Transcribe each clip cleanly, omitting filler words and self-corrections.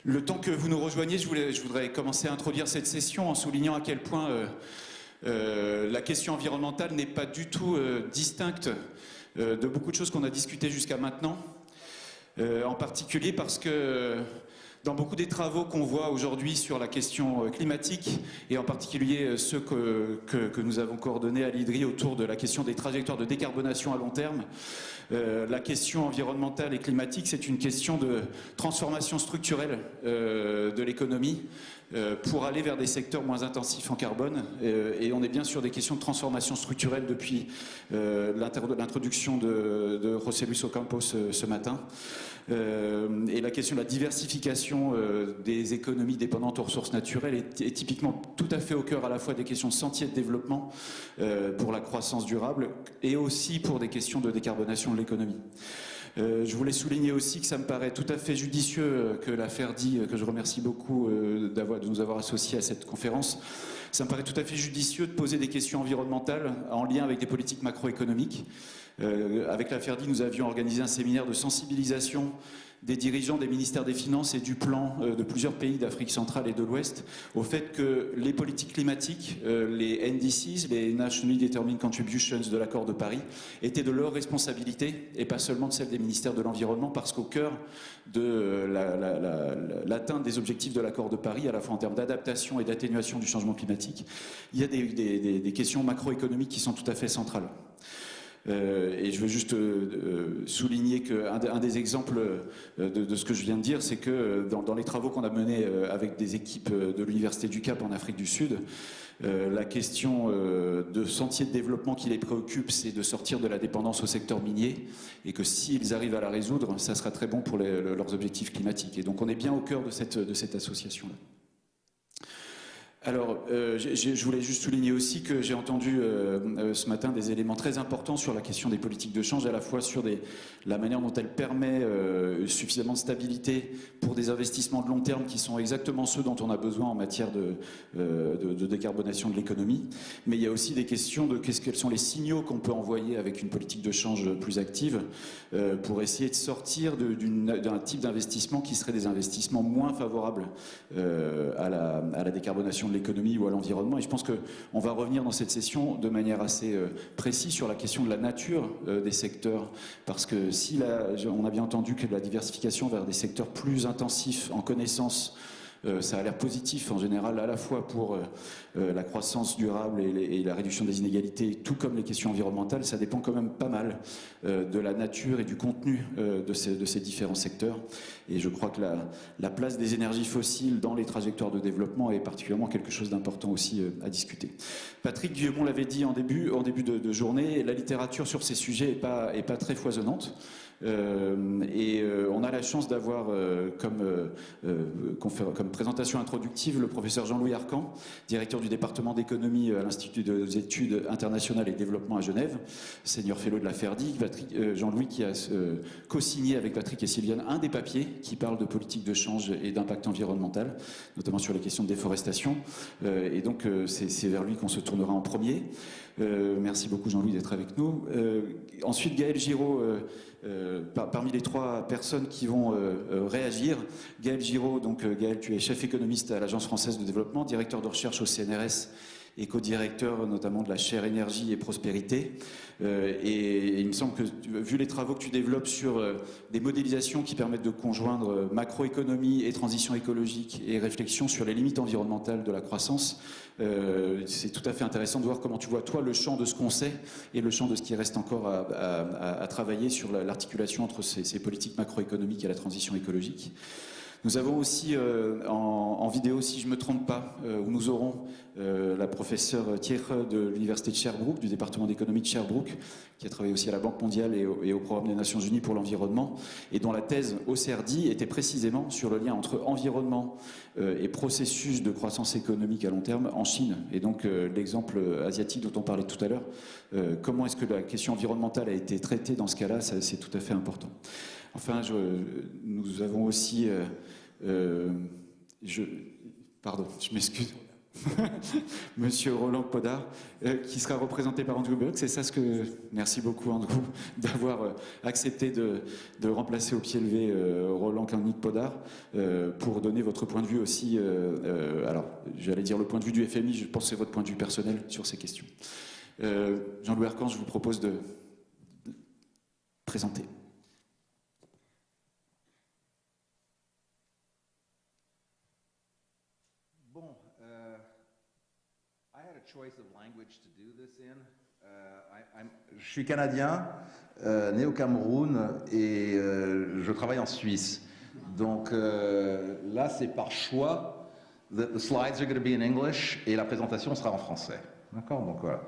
Le temps que vous nous rejoigniez, je voudrais commencer à introduire cette session en soulignant à quel point la question environnementale n'est pas du tout distincte de beaucoup de choses qu'on a discutées jusqu'à maintenant. En particulier parce que dans beaucoup des travaux qu'on voit aujourd'hui sur la question climatique, et en particulier ceux que nous avons coordonnés à l'IDRI autour de la question des trajectoires de décarbonation à long terme, la question environnementale et climatique, c'est une question de transformation structurelle de l'économie pour aller vers des secteurs moins intensifs en carbone. Et on est bien sur des questions de transformation structurelle depuis l'introduction de José Luis Ocampo ce matin. Et la question de la diversification des économies dépendantes aux ressources naturelles est typiquement tout à fait au cœur à la fois des questions de sentiers de développement pour la croissance durable et aussi pour des questions de décarbonation de l'économie. Je voulais souligner aussi que ça me paraît tout à fait judicieux que la FERDI, que je remercie beaucoup de nous avoir associés à cette conférence, ça me paraît tout à fait judicieux de poser des questions environnementales en lien avec des politiques macroéconomiques. Avec la FERDI, nous avions organisé un séminaire de sensibilisation des dirigeants des ministères des Finances et du Plan de plusieurs pays d'Afrique centrale et de l'Ouest au fait que les politiques climatiques, les NDCs, les Nationally Determined Contributions de l'accord de Paris, étaient de leur responsabilité et pas seulement de celle des ministères de l'Environnement, parce qu'au cœur de l'atteinte des objectifs de l'accord de Paris, à la fois en termes d'adaptation et d'atténuation du changement climatique, il y a des questions macroéconomiques qui sont tout à fait centrales. Et je veux juste souligner qu'un des exemples de ce que je viens de dire, c'est que dans les travaux qu'on a menés avec des équipes de l'Université du Cap en Afrique du Sud, la question de sentiers de développement qui les préoccupe, c'est de sortir de la dépendance au secteur minier, et que s'ils arrivent à la résoudre, ça sera très bon pour leurs objectifs climatiques. Et donc on est bien au cœur de cette association-là. Alors, je voulais juste souligner aussi que j'ai entendu ce matin des éléments très importants sur la question des politiques de change, à la fois sur la manière dont elle permet suffisamment de stabilité pour des investissements de long terme qui sont exactement ceux dont on a besoin en matière de décarbonation de l'économie. Mais il y a aussi des questions de quels sont les signaux qu'on peut envoyer avec une politique de change plus active pour essayer de sortir d'un type d'investissement qui serait des investissements moins favorables à la décarbonation de l'économie ou à l'environnement. Et je pense qu'on va revenir dans cette session de manière assez précise sur la question de la nature des secteurs, parce que si on a bien entendu que la diversification vers des secteurs plus intensifs en connaissances, ça a l'air positif en général, à la fois pour la croissance durable et la réduction des inégalités, tout comme les questions environnementales, ça dépend quand même pas mal de la nature et du contenu de ces différents secteurs. Et je crois que la place des énergies fossiles dans les trajectoires de développement est particulièrement quelque chose d'important aussi à discuter. Patrick Guillemont l'avait dit en début de journée, la littérature sur ces sujets est pas très foisonnante. On a la chance d'avoir comme présentation introductive le professeur Jean-Louis Arcan, directeur du département d'économie à l'Institut des études internationales et développement à Genève, senior fellow de la FERDI. Jean-Louis qui a co-signé avec Patrick et Sylviane un des papiers qui parle de politique de change et d'impact environnemental, notamment sur les questions de déforestation. Et donc c'est vers lui qu'on se tournera en premier. Merci beaucoup Jean-Louis d'être avec nous. Ensuite Gaël Giraud, parmi les trois personnes qui vont réagir, Gaël Giraud, donc Gaël, tu es chef économiste à l'Agence française de développement, directeur de recherche au CNRS et co-directeur notamment de la chaire énergie et prospérité. Et il me semble que, vu les travaux que tu développes sur des modélisations qui permettent de conjoindre macroéconomie et transition écologique et réflexion sur les limites environnementales de la croissance, c'est tout à fait intéressant de voir comment tu vois, toi, le champ de ce qu'on sait et le champ de ce qui reste encore à travailler sur l'articulation entre ces politiques macroéconomiques et la transition écologique. Nous avons aussi en vidéo, si je ne me trompe pas, où nous aurons la professeure Thierry de l'Université de Sherbrooke, du département d'économie de Sherbrooke, qui a travaillé aussi à la Banque mondiale et au Programme des Nations Unies pour l'environnement, et dont la thèse au CERDI était précisément sur le lien entre environnement et processus de croissance économique à long terme en Chine. Et donc l'exemple asiatique dont on parlait tout à l'heure, comment est-ce que la question environnementale a été traitée dans ce cas-là, c'est tout à fait important. Enfin, nous avons aussi... pardon, je m'excuse. Monsieur Roland Podar, qui sera représenté par Andrew Burke. C'est ça ce que... Merci beaucoup Andrew d'avoir accepté de remplacer au pied levé Roland Koenig Podar pour donner votre point de vue aussi. Alors, j'allais dire le point de vue du FMI, je pense que c'est votre point de vue personnel sur ces questions. Jean-Louis Arcan, je vous propose de présenter. Je suis canadien, né au Cameroun et je travaille en Suisse. Donc là, c'est par choix. The slides are going to be in English et la présentation sera en français. D'accord. Donc voilà.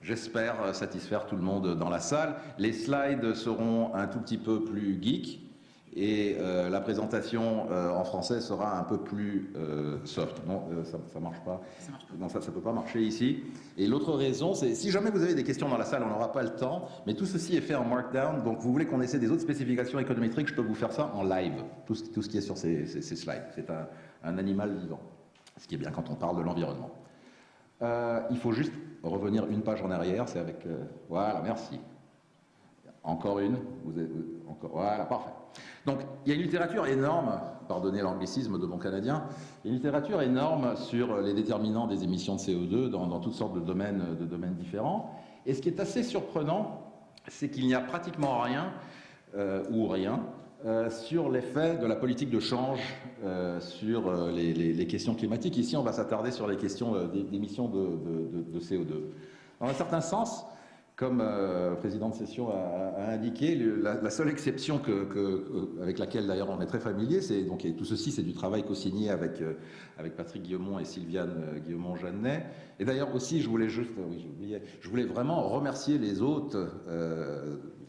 J'espère satisfaire tout le monde dans la salle. Les slides seront un tout petit peu plus geek. Et la présentation en français sera un peu plus soft. Non, ça marche pas. Non, ça peut pas marcher ici. Et l'autre raison, c'est si jamais vous avez des questions dans la salle, on n'aura pas le temps. Mais tout ceci est fait en markdown. Donc vous voulez qu'on essaie des autres spécifications économétriques, je peux vous faire ça en live. Tout ce qui est sur ces slides. C'est un animal vivant. Ce qui est bien quand on parle de l'environnement. Il faut juste revenir une page en arrière. C'est avec... voilà, merci. Encore une. Voilà, parfait. Donc, il y a une littérature énorme, pardonnez l'anglicisme de mon canadien, il y a une littérature énorme sur les déterminants des émissions de CO2 dans toutes sortes de domaines différents. Et ce qui est assez surprenant, c'est qu'il n'y a pratiquement rien, ou rien, sur l'effet de la politique de change sur les questions climatiques. Ici, on va s'attarder sur les questions d'émissions de CO2. Dans un certain sens, comme le président de session a indiqué, la seule exception avec laquelle d'ailleurs on est très familier, et tout ceci c'est du travail co-signé avec Patrick Guillaumont et Sylviane Guillaumont-Jeannet. Et d'ailleurs aussi, je voulais vraiment remercier les hôtes,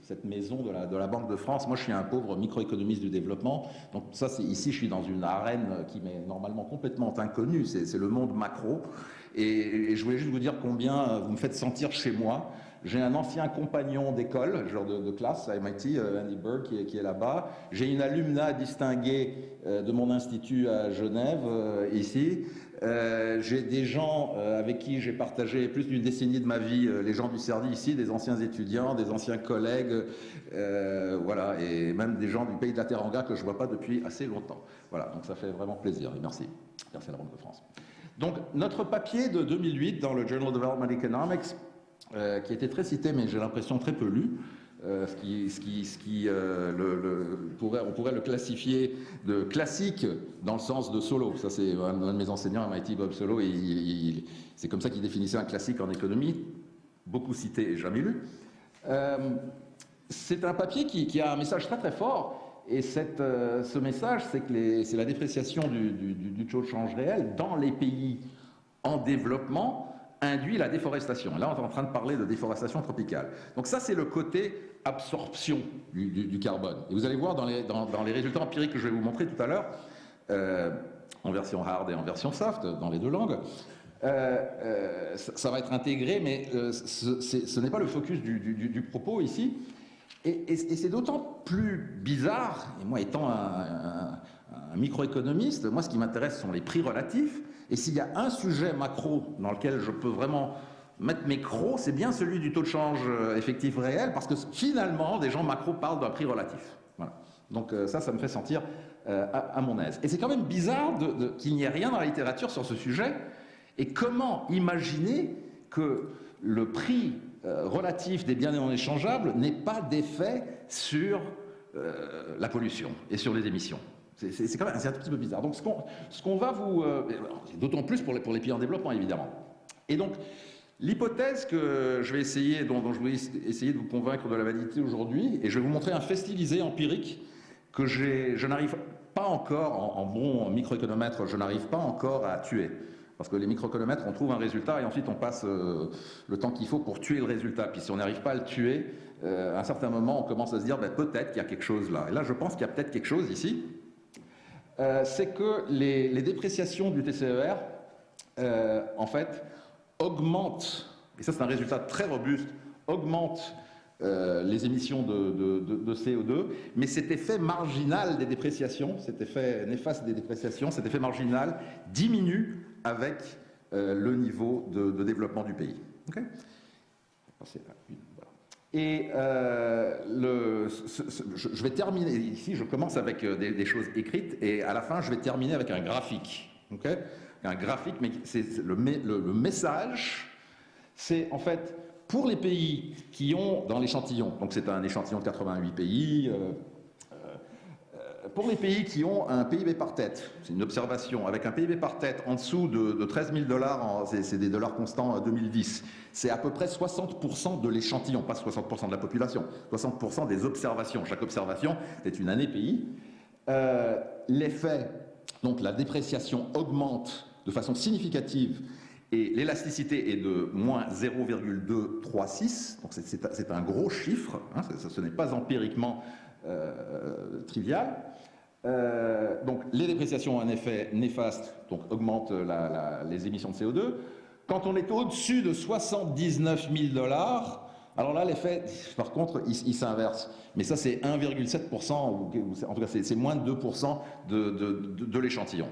cette maison de la Banque de France. Moi je suis un pauvre microéconomiste du développement, donc ça ici je suis dans une arène qui m'est normalement complètement inconnue, c'est le monde macro. Et je voulais juste vous dire combien vous me faites sentir chez moi. J'ai un ancien compagnon d'école, genre de classe à MIT, Andy Berg, qui est là-bas. J'ai une alumna distinguée de mon institut à Genève, ici. J'ai des gens avec qui j'ai partagé plus d'une décennie de ma vie, les gens du CERDI ici, des anciens étudiants, des anciens collègues, voilà, et même des gens du pays de la Teranga que je ne vois pas depuis assez longtemps. Voilà, donc ça fait vraiment plaisir, et merci. Merci à la Banque de France. Donc, notre papier de 2008 dans le Journal of Development Economics, qui a été très cité, mais j'ai l'impression très peu lu, on pourrait le classifier de classique dans le sens de Solow. Ça, c'est un de mes enseignants à MIT, Bob Solow, et c'est comme ça qu'il définissait un classique en économie, beaucoup cité et jamais lu. C'est un papier qui a un message très très fort. Et ce message, c'est que c'est la dépréciation du taux de change réel dans les pays en développement induit la déforestation. Là, on est en train de parler de déforestation tropicale. Donc ça, c'est le côté absorption du carbone. Et vous allez voir dans les résultats empiriques que je vais vous montrer tout à l'heure, en version hard et en version soft, dans les deux langues, ça va être intégré, mais ce n'est pas le focus du propos ici. Et c'est d'autant plus bizarre, et moi étant un microéconomiste, moi ce qui m'intéresse sont les prix relatifs, et s'il y a un sujet macro dans lequel je peux vraiment mettre mes crocs, c'est bien celui du taux de change effectif réel, parce que finalement, des gens macro parlent d'un prix relatif. Voilà. Donc ça me fait sentir à mon aise. Et c'est quand même bizarre qu'il n'y ait rien dans la littérature sur ce sujet, et comment imaginer que le prix relatif des biens non échangeables n'ait pas d'effet sur la pollution et sur les émissions. C'est quand même un petit peu bizarre. Donc ce qu'on va vous... d'autant plus pour les pays en développement, évidemment. Et donc, l'hypothèse que je vais essayer, dont je vais essayer de vous convaincre de la validité aujourd'hui, et je vais vous montrer un fait stylisé empirique que je n'arrive pas encore, en bon microéconomètre, je n'arrive pas encore à tuer. Parce que les microéconomètres, on trouve un résultat et ensuite on passe le temps qu'il faut pour tuer le résultat. Puis si on n'arrive pas à le tuer, à un certain moment, on commence à se dire peut-être qu'il y a quelque chose là. Et là, je pense qu'il y a peut-être quelque chose ici. C'est que les dépréciations du TCER, en fait, augmentent, et ça c'est un résultat très robuste, augmentent les émissions de CO2, mais cet effet marginal des dépréciations, cet effet néfaste des dépréciations, cet effet marginal diminue avec le niveau de développement du pays. Okay. Et je vais terminer, ici je commence avec des choses écrites et à la fin je vais terminer avec un graphique. Okay. Un graphique, mais c'est le message, c'est en fait pour les pays qui ont dans l'échantillon, donc c'est un échantillon de 88 pays, pour les pays qui ont un PIB par tête, c'est une observation, avec un PIB par tête en dessous de 13 000 $, c'est des dollars constants 2010, c'est à peu près 60% de l'échantillon, pas 60% de la population, 60% des observations. Chaque observation est une année pays. L'effet, donc la dépréciation augmente de façon significative et l'élasticité est de moins 0,236, donc c'est un gros chiffre, hein, ce n'est pas empiriquement trivial. Donc les dépréciations ont un effet néfaste, donc augmentent les émissions de CO2. Quand on est au-dessus de 79 000 $, alors là l'effet, par contre, il s'inverse. Mais ça c'est 1,7%, ou en tout cas c'est moins de 2% de l'échantillon.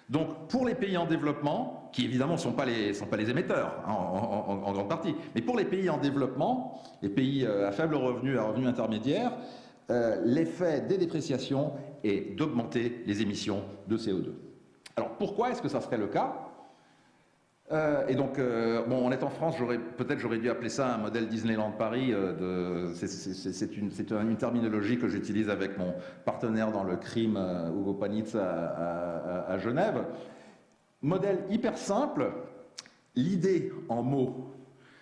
Donc pour les pays en développement, qui évidemment ne sont pas les émetteurs hein, en grande partie, mais pour les pays en développement, les pays à faible revenu, à revenu intermédiaire, l'effet des dépréciations est d'augmenter les émissions de CO2. Alors pourquoi est-ce que ça serait le cas? Et donc, bon, on est en France, peut-être j'aurais dû appeler ça un modèle Disneyland Paris. C'est une terminologie que j'utilise avec mon partenaire dans le crime, Hugo Panitz, à Genève. Modèle hyper simple. L'idée en mots,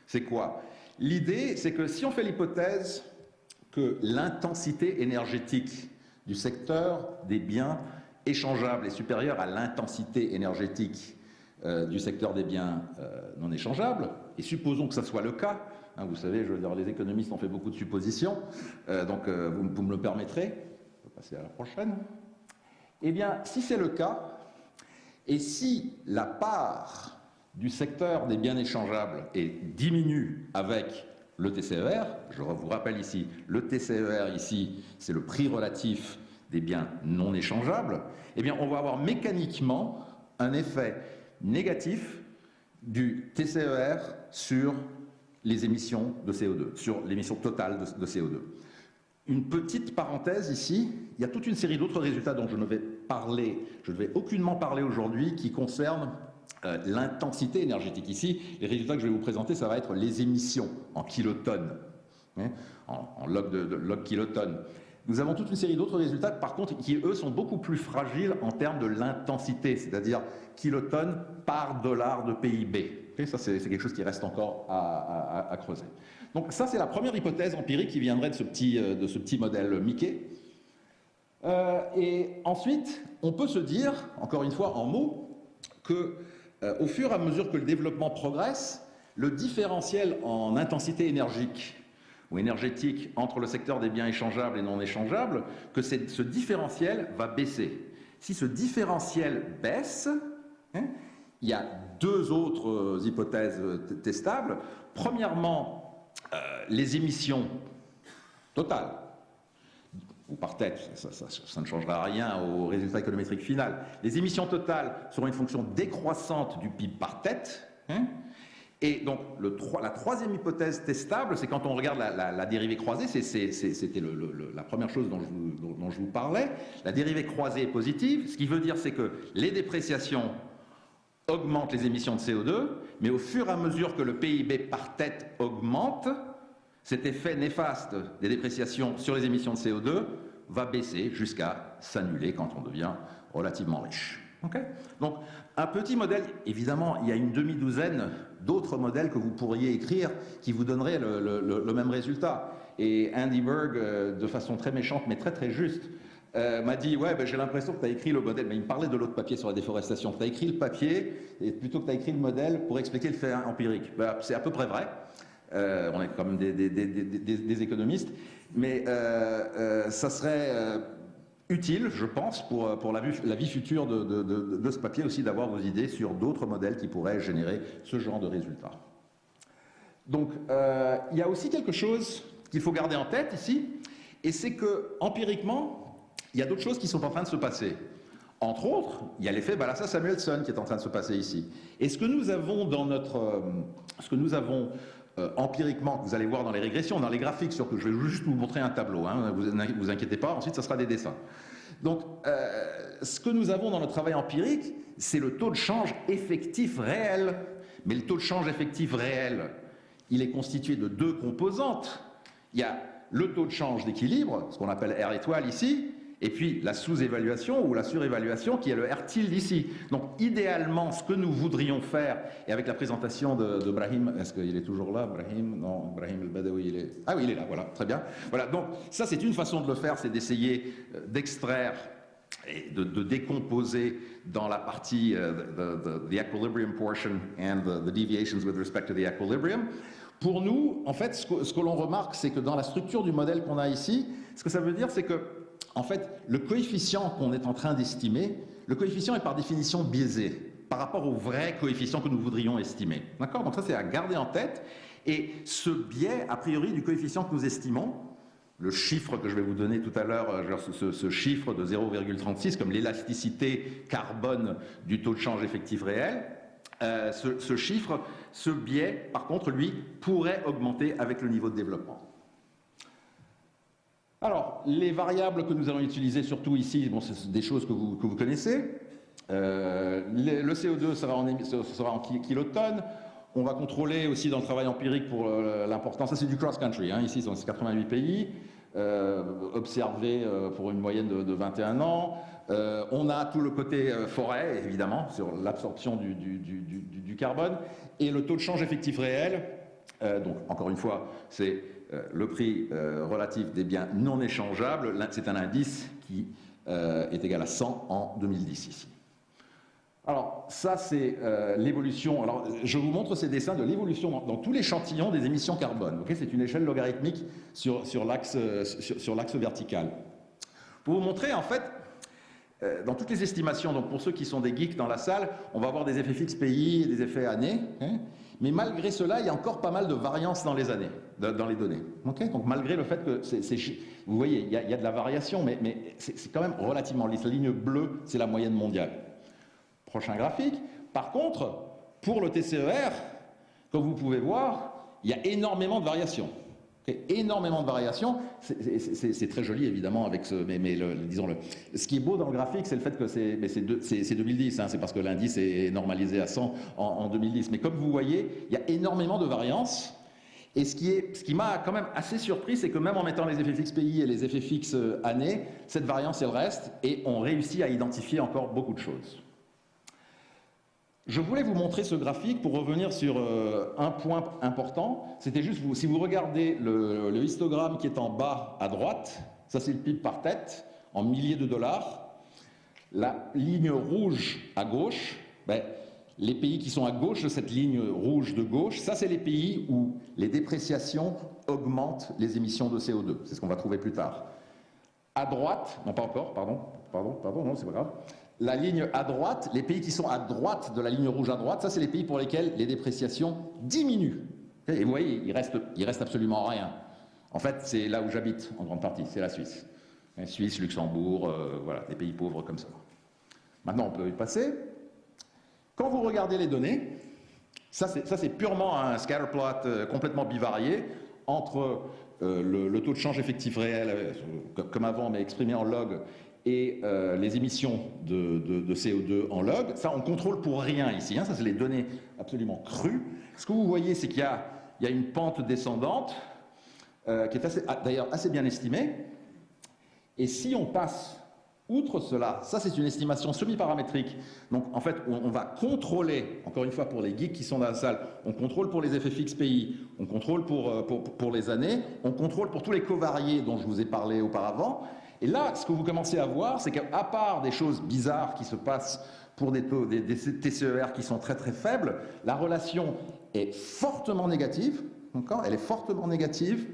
c'est quoi? L'idée, c'est que si on fait l'hypothèse que l'intensité énergétique du secteur des biens échangeables est supérieure à l'intensité énergétique du secteur des biens non échangeables, et supposons que ça soit le cas, hein, vous savez, je veux dire, les économistes ont fait beaucoup de suppositions, donc vous me le permettrez, on va passer à la prochaine. Eh bien, si c'est le cas, et si la part du secteur des biens échangeables diminue avec le TCER, je vous rappelle ici, le TCER ici, c'est le prix relatif des biens non échangeables, eh bien, on va avoir mécaniquement un effet négatif du TCER sur les émissions de CO2, sur l'émission totale de CO2. Une petite parenthèse ici, il y a toute une série d'autres résultats dont je ne vais aucunement parler aujourd'hui, qui concernent l'intensité énergétique. Ici, les résultats que je vais vous présenter, ça va être les émissions en kilotonnes, hein, en log kilotonnes. Nous avons toute une série d'autres résultats, par contre, qui, eux, sont beaucoup plus fragiles en termes de l'intensité, c'est-à-dire kilotonnes par dollar de PIB. Okay, ça, c'est quelque chose qui reste encore à creuser. Donc ça, c'est la première hypothèse empirique qui viendrait de ce petit modèle Mickey. Et ensuite, on peut se dire, encore une fois en mots, que au fur et à mesure que le développement progresse, le différentiel en intensité énergique ou énergétique entre le secteur des biens échangeables et non échangeables, que ce différentiel va baisser. Si ce différentiel baisse, hein, il y a deux autres hypothèses testables. Premièrement, les émissions totales, ou par tête, ça ne changera rien au résultat économétrique final. Les émissions totales seront une fonction décroissante du PIB par tête, hein. Et donc, la troisième hypothèse testable, c'est quand on regarde la dérivée croisée, c'était la première chose dont je vous parlais. La dérivée croisée est positive, ce qui veut dire c'est que les dépréciations augmentent les émissions de CO2, mais au fur et à mesure que le PIB par tête augmente, cet effet néfaste des dépréciations sur les émissions de CO2 va baisser jusqu'à s'annuler quand on devient relativement riche. Okay. Donc, un petit modèle, évidemment, il y a une demi-douzaine d'autres modèles que vous pourriez écrire qui vous donneraient le même résultat. Et Andy Berg, de façon très méchante mais très très juste, m'a dit « Ouais, ben, j'ai l'impression que tu as écrit le modèle. » Mais il me parlait de l'autre papier sur la déforestation. Tu as écrit le papier et plutôt que tu as écrit le modèle pour expliquer le fait empirique. Ben, c'est à peu près vrai. On est quand même des économistes. Mais ça serait utile, je pense, pour la vie future de ce papier aussi, d'avoir vos idées sur d'autres modèles qui pourraient générer ce genre de résultats. Donc, il y a aussi quelque chose qu'il faut garder en tête ici, et c'est que, empiriquement, il y a d'autres choses qui sont en train de se passer. entre autres, il y a l'effet Balassa-Samuelson qui est en train de se passer ici. Et ce que nous avons dans notre... empiriquement, que vous allez voir dans les régressions, dans les graphiques, surtout, je vais juste vous montrer un tableau, hein, vous inquiétez pas, ensuite ça sera des dessins. Donc, ce que nous avons dans notre travail empirique, c'est le taux de change effectif réel. Mais le taux de change effectif réel, il est constitué de deux composantes. Il y a le taux de change d'équilibre, ce qu'on appelle R étoile ici, et puis la sous-évaluation ou la surévaluation qui est le R tilde ici. Donc idéalement, ce que nous voudrions faire, et avec la présentation de Brahim, est-ce qu'il est toujours là, Brahim? Non, Brahim El-Badawi, il est... Ah oui, il est là, voilà, très bien. Voilà, donc ça c'est une façon de le faire, c'est d'essayer d'extraire et de décomposer dans la partie the equilibrium portion and the deviations with respect to the equilibrium. Pour nous, en fait, ce que l'on remarque, c'est que dans la structure du modèle qu'on a ici, ce que ça veut dire, c'est que, en fait, le coefficient qu'on est en train d'estimer, le coefficient est par définition biaisé par rapport au vrai coefficient que nous voudrions estimer. D'accord? Donc ça, c'est à garder en tête. Et ce biais, a priori, du coefficient que nous estimons, le chiffre que je vais vous donner tout à l'heure, ce chiffre de 0,36 comme l'élasticité carbone du taux de change effectif réel, ce chiffre, ce biais, par contre, lui, pourrait augmenter avec le niveau de développement. Alors, les variables que nous allons utiliser, surtout ici, bon, c'est des choses que vous connaissez. Le CO2 sera en kilotonnes. On va contrôler aussi dans le travail empirique pour l'importance, ça c'est du cross-country, hein, ici c'est 88 pays, observés pour une moyenne de 21 ans. On a tout le côté forêt, évidemment, sur l'absorption du carbone, et le taux de change effectif réel, donc encore une fois, c'est le prix relatif des biens non échangeables, c'est un indice qui est égal à 100 en 2010 ici. Alors, ça, c'est l'évolution. Alors, je vous montre ces dessins de l'évolution dans tout l'échantillon des émissions carbone. Okay, c'est une échelle logarithmique sur l'axe vertical. Pour vous montrer, en fait, dans toutes les estimations, donc pour ceux qui sont des geeks dans la salle, on va avoir des effets fixes pays et des effets années. Hein, mais malgré cela, il y a encore pas mal de variance dans les années, dans les données. Okay, donc, malgré le fait que vous voyez, il y a de la variation, mais c'est quand même relativement lisse. La ligne bleue, c'est la moyenne mondiale. Prochain graphique. Par contre, pour le TCER, comme vous pouvez voir, il y a énormément de variations. Énormément de variations. C'est très joli, évidemment, avec ce... Mais disons-le. Ce qui est beau dans le graphique, c'est le fait que c'est 2010. Hein, c'est parce que l'indice est normalisé à 100 en 2010. Mais comme vous voyez, il y a énormément de variances. Et ce qui m'a quand même assez surpris, c'est que même en mettant les effets fixes pays et les effets fixes années, cette variance, elle reste. Et on réussit à identifier encore beaucoup de choses. Je voulais vous montrer ce graphique pour revenir sur un point important. C'était juste, si vous regardez le histogramme qui est en bas à droite, ça c'est le PIB par tête, en milliers de dollars. La ligne rouge à gauche, ben, les pays qui sont à gauche de cette ligne rouge de gauche, ça c'est les pays où les dépréciations augmentent les émissions de CO2. C'est ce qu'on va trouver plus tard. À droite, non pas encore, pardon, non c'est pas grave. La ligne à droite, les pays qui sont à droite de la ligne rouge à droite, ça c'est les pays pour lesquels les dépréciations diminuent. Et vous voyez, il reste absolument rien. En fait, c'est là où j'habite en grande partie, c'est la Suisse. Suisse, Luxembourg, voilà, des pays pauvres comme ça. Maintenant, on peut y passer. Quand vous regardez les données, ça c'est purement un scatterplot complètement bivarié entre le taux de change effectif réel, comme avant, mais exprimé en log, et les émissions de CO2 en log. Ça, on contrôle pour rien ici. Hein, ça, c'est les données absolument crues. Ce que vous voyez, c'est qu'il y a une pente descendante qui est d'ailleurs assez bien estimée. Et si on passe outre cela, ça, c'est une estimation semi-paramétrique. Donc, en fait, on va contrôler, encore une fois, pour les geeks qui sont dans la salle, on contrôle pour les effets fixes pays, on contrôle pour les années, on contrôle pour tous les covariés dont je vous ai parlé auparavant. Et là, ce que vous commencez à voir, c'est qu'à part des choses bizarres qui se passent pour des TCER qui sont très très faibles, la relation est fortement négative, elle est fortement négative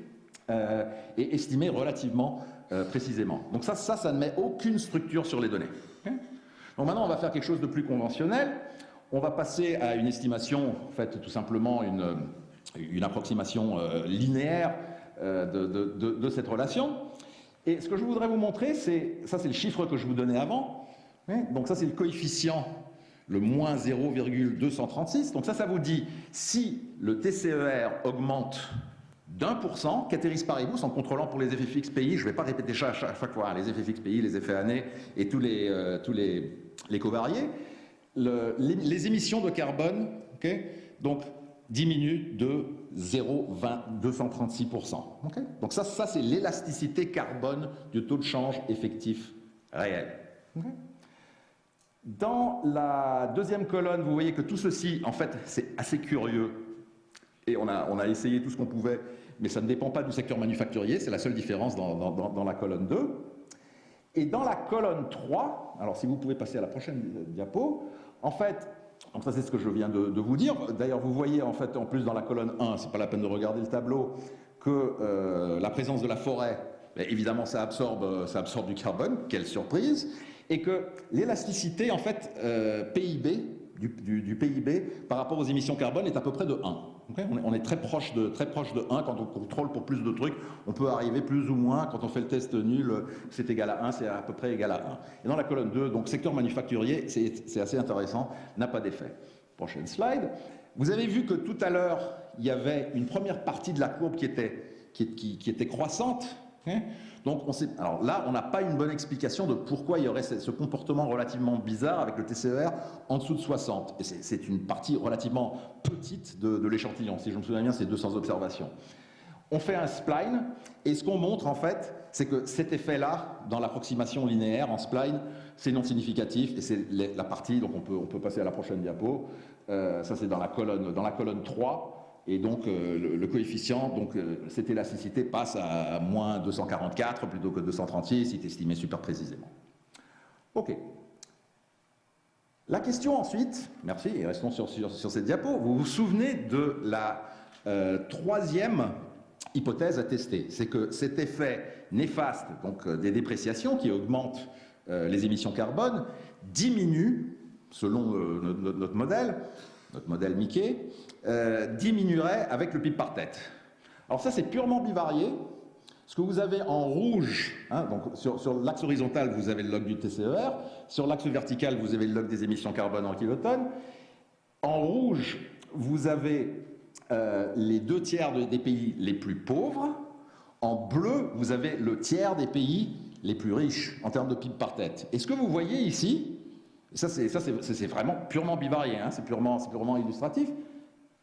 et estimée relativement précisément. Donc ça ne met aucune structure sur les données. Donc maintenant, on va faire quelque chose de plus conventionnel. On va passer à une estimation, en fait, tout simplement une approximation linéaire de cette relation. Et ce que je voudrais vous montrer, ça c'est le chiffre que je vous donnais avant. Donc ça, c'est le coefficient, le moins 0,236. Donc ça vous dit, si le TCER augmente d'1%, qu'atterrisse Paribus en contrôlant pour les effets fixes pays, je ne vais pas répéter ça à chaque fois, hein, les effets fixes pays, les effets années et tous les covariés, les émissions de carbone, donc diminuent de 0,236%. Donc ça c'est l'élasticité carbone du taux de change effectif réel. Dans la deuxième colonne, vous voyez que tout ceci, en fait, c'est assez curieux. Et on a essayé tout ce qu'on pouvait, mais ça ne dépend pas du secteur manufacturier, c'est la seule différence dans la colonne 2. Et dans la colonne 3, alors si vous pouvez passer à la prochaine diapo, en fait, donc ça c'est ce que je viens de vous dire. D'ailleurs, vous voyez en fait, en plus dans la colonne 1, c'est pas la peine de regarder le tableau, que la présence de la forêt, évidemment ça absorbe du carbone, quelle surprise, et que l'élasticité en fait PIB, du PIB par rapport aux émissions carbone est à peu près de 1. On est très proche de 1 quand on contrôle pour plus de trucs. On peut arriver plus ou moins, quand on fait le test nul, c'est égal à 1, c'est à peu près égal à 1. Et dans la colonne 2, donc secteur manufacturier, c'est assez intéressant, n'a pas d'effet. Prochaine slide. Vous avez vu que tout à l'heure, il y avait une première partie de la courbe qui était croissante. Donc alors là, on n'a pas une bonne explication de pourquoi il y aurait ce comportement relativement bizarre avec le TCER en dessous de 60. Et c'est une partie relativement petite de l'échantillon. Si je me souviens bien, c'est 200 observations. On fait un spline, et ce qu'on montre en fait, c'est que cet effet-là, dans l'approximation linéaire en spline, c'est non significatif, et c'est la partie, donc on peut passer à la prochaine diapo, ça c'est dans la colonne 3, et donc le coefficient, donc cette élasticité passe à moins 244 plutôt que 236, il est estimé super précisément. Ok. La question ensuite, merci, et restons sur cette diapo, vous vous souvenez de la troisième hypothèse à tester, c'est que cet effet néfaste, donc des dépréciations qui augmentent les émissions carbone, diminue, selon notre modèle Mickey, diminuerait avec le PIB par tête. Alors ça c'est purement bivarié. Ce que vous avez en rouge, donc sur l'axe horizontal vous avez le log du TCER, sur l'axe vertical vous avez le log des émissions carbone en kilotonnes. En rouge vous avez les 2 tiers des pays les plus pauvres. En bleu vous avez le tiers des pays les plus riches en termes de PIB par tête. Et ce que vous voyez ici, ça c'est vraiment purement bivarié, c'est purement illustratif.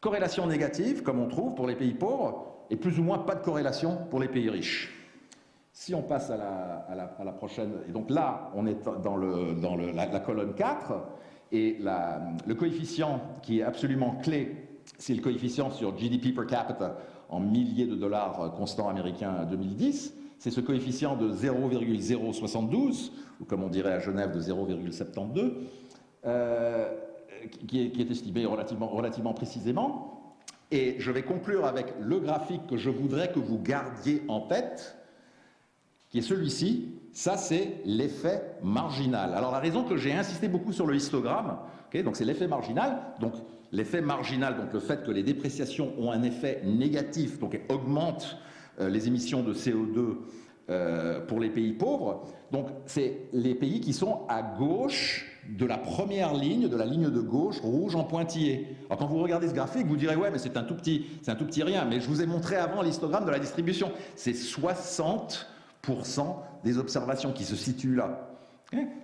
Corrélation négative, comme on trouve pour les pays pauvres, et plus ou moins pas de corrélation pour les pays riches. Si on passe à la prochaine, et donc là, on est dans la colonne 4, et le coefficient qui est absolument clé, c'est le coefficient sur GDP per capita en milliers de dollars constants américains 2010. C'est ce coefficient de 0,072, ou comme on dirait à Genève de 0,72, qui est estimé relativement précisément. Et je vais conclure avec le graphique que je voudrais que vous gardiez en tête, qui est celui-ci. Ça, c'est l'effet marginal. Alors la raison que j'ai insisté beaucoup sur le histogramme, donc c'est l'effet marginal. Donc l'effet marginal, donc le fait que les dépréciations ont un effet négatif, donc augmentent les émissions de CO2 pour les pays pauvres. Donc c'est les pays qui sont à gauche de la première ligne, de la ligne de gauche, rouge en pointillé. Alors quand vous regardez ce graphique, vous direz ouais mais c'est un tout petit rien, mais je vous ai montré avant l'histogramme de la distribution. C'est 60% des observations qui se situent là.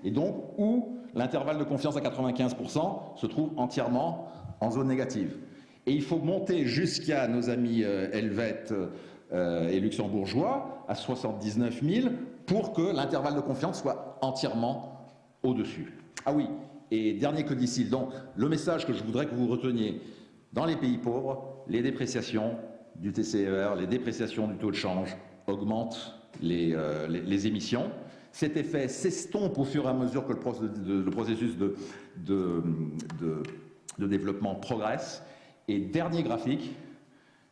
Et donc où l'intervalle de confiance à 95% se trouve entièrement en zone négative. Et il faut monter jusqu'à nos amis helvètes et luxembourgeois à 79 000 pour que l'intervalle de confiance soit entièrement au-dessus. Ah oui, et dernier codicile, donc le message que je voudrais que vous reteniez, dans les pays pauvres, les dépréciations du TCER, les dépréciations du taux de change augmentent les émissions. Cet effet s'estompe au fur et à mesure que le processus de développement progresse. Et dernier graphique,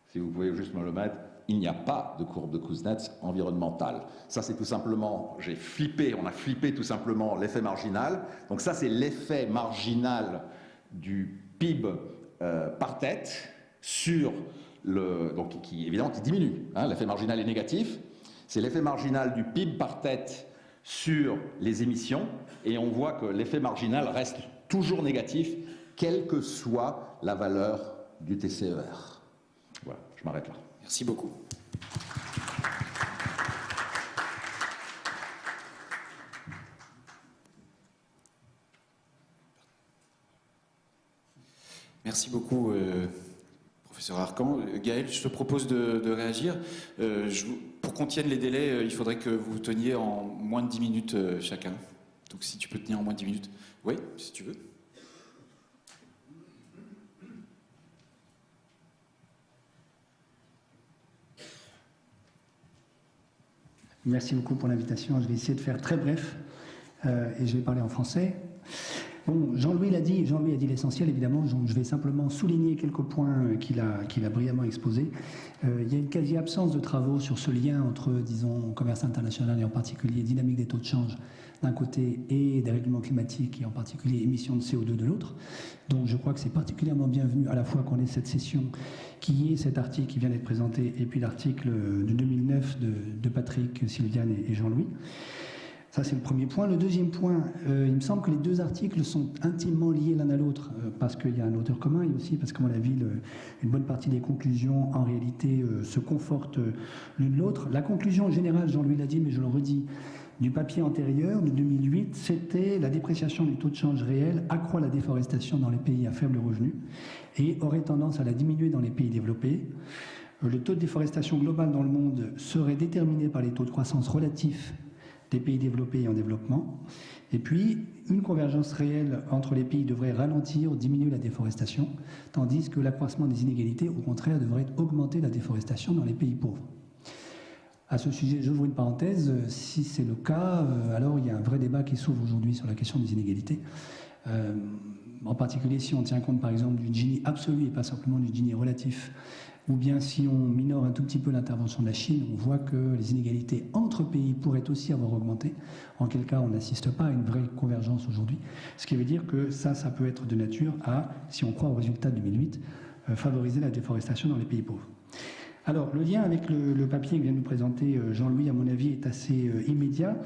si vous pouvez juste me le mettre, il n'y a pas de courbe de Kuznets environnementale. Ça, c'est tout simplement, on a flippé tout simplement l'effet marginal. Donc ça, c'est l'effet marginal du PIB par tête sur donc évidemment, qui diminue. L'effet marginal est négatif. C'est l'effet marginal du PIB par tête sur les émissions, et on voit que l'effet marginal reste toujours négatif, quelle que soit la valeur du TCER. Voilà, je m'arrête là. Merci beaucoup. Merci beaucoup, professeur Arcan. Gaël, je te propose de réagir. Pour qu'on tienne les délais, il faudrait que vous teniez en moins de 10 minutes chacun. Donc si tu peux tenir en moins de 10 minutes. Oui, si tu veux. Merci beaucoup pour l'invitation. Je vais essayer de faire très bref et je vais parler en français. Bon, Jean-Louis a dit l'essentiel, évidemment. Je vais simplement souligner quelques points qu'il a brillamment exposés. Il y a une quasi-absence de travaux sur ce lien entre, disons, commerce international et en particulier dynamique des taux de change d'un côté et des règlements climatiques et en particulier émissions de CO2 de l'autre. Donc je crois que c'est particulièrement bienvenu à la fois qu'on ait cette session qui est cet article qui vient d'être présenté et puis l'article de 2009 de Patrick, Sylviane et Jean-Louis. Ça, c'est le premier point. Le deuxième point, il me semble que les deux articles sont intimement liés l'un à l'autre, parce qu'il y a un auteur commun et aussi parce qu'à mon avis, une bonne partie des conclusions, en réalité, se confortent l'une l'autre. La conclusion générale, Jean-Louis l'a dit, mais je le redis, du papier antérieur, de 2008, c'était la dépréciation du taux de change réel accroît la déforestation dans les pays à faible revenu et aurait tendance à la diminuer dans les pays développés. Le taux de déforestation global dans le monde serait déterminé par les taux de croissance relatifs des pays développés et en développement. Et puis, une convergence réelle entre les pays devrait ralentir ou diminuer la déforestation, tandis que l'accroissement des inégalités, au contraire, devrait augmenter la déforestation dans les pays pauvres. À ce sujet, j'ouvre une parenthèse. Si c'est le cas, alors il y a un vrai débat qui s'ouvre aujourd'hui sur la question des inégalités. En particulier, si on tient compte, par exemple, du Gini absolu et pas simplement du Gini relatif, ou bien si on minore un tout petit peu l'intervention de la Chine, on voit que les inégalités entre pays pourraient aussi avoir augmenté, en quel cas on n'assiste pas à une vraie convergence aujourd'hui, ce qui veut dire que ça peut être de nature à, si on croit au résultat de 2008, favoriser la déforestation dans les pays pauvres. Alors, le lien avec le papier que vient de nous présenter Jean-Louis, à mon avis, est assez immédiat.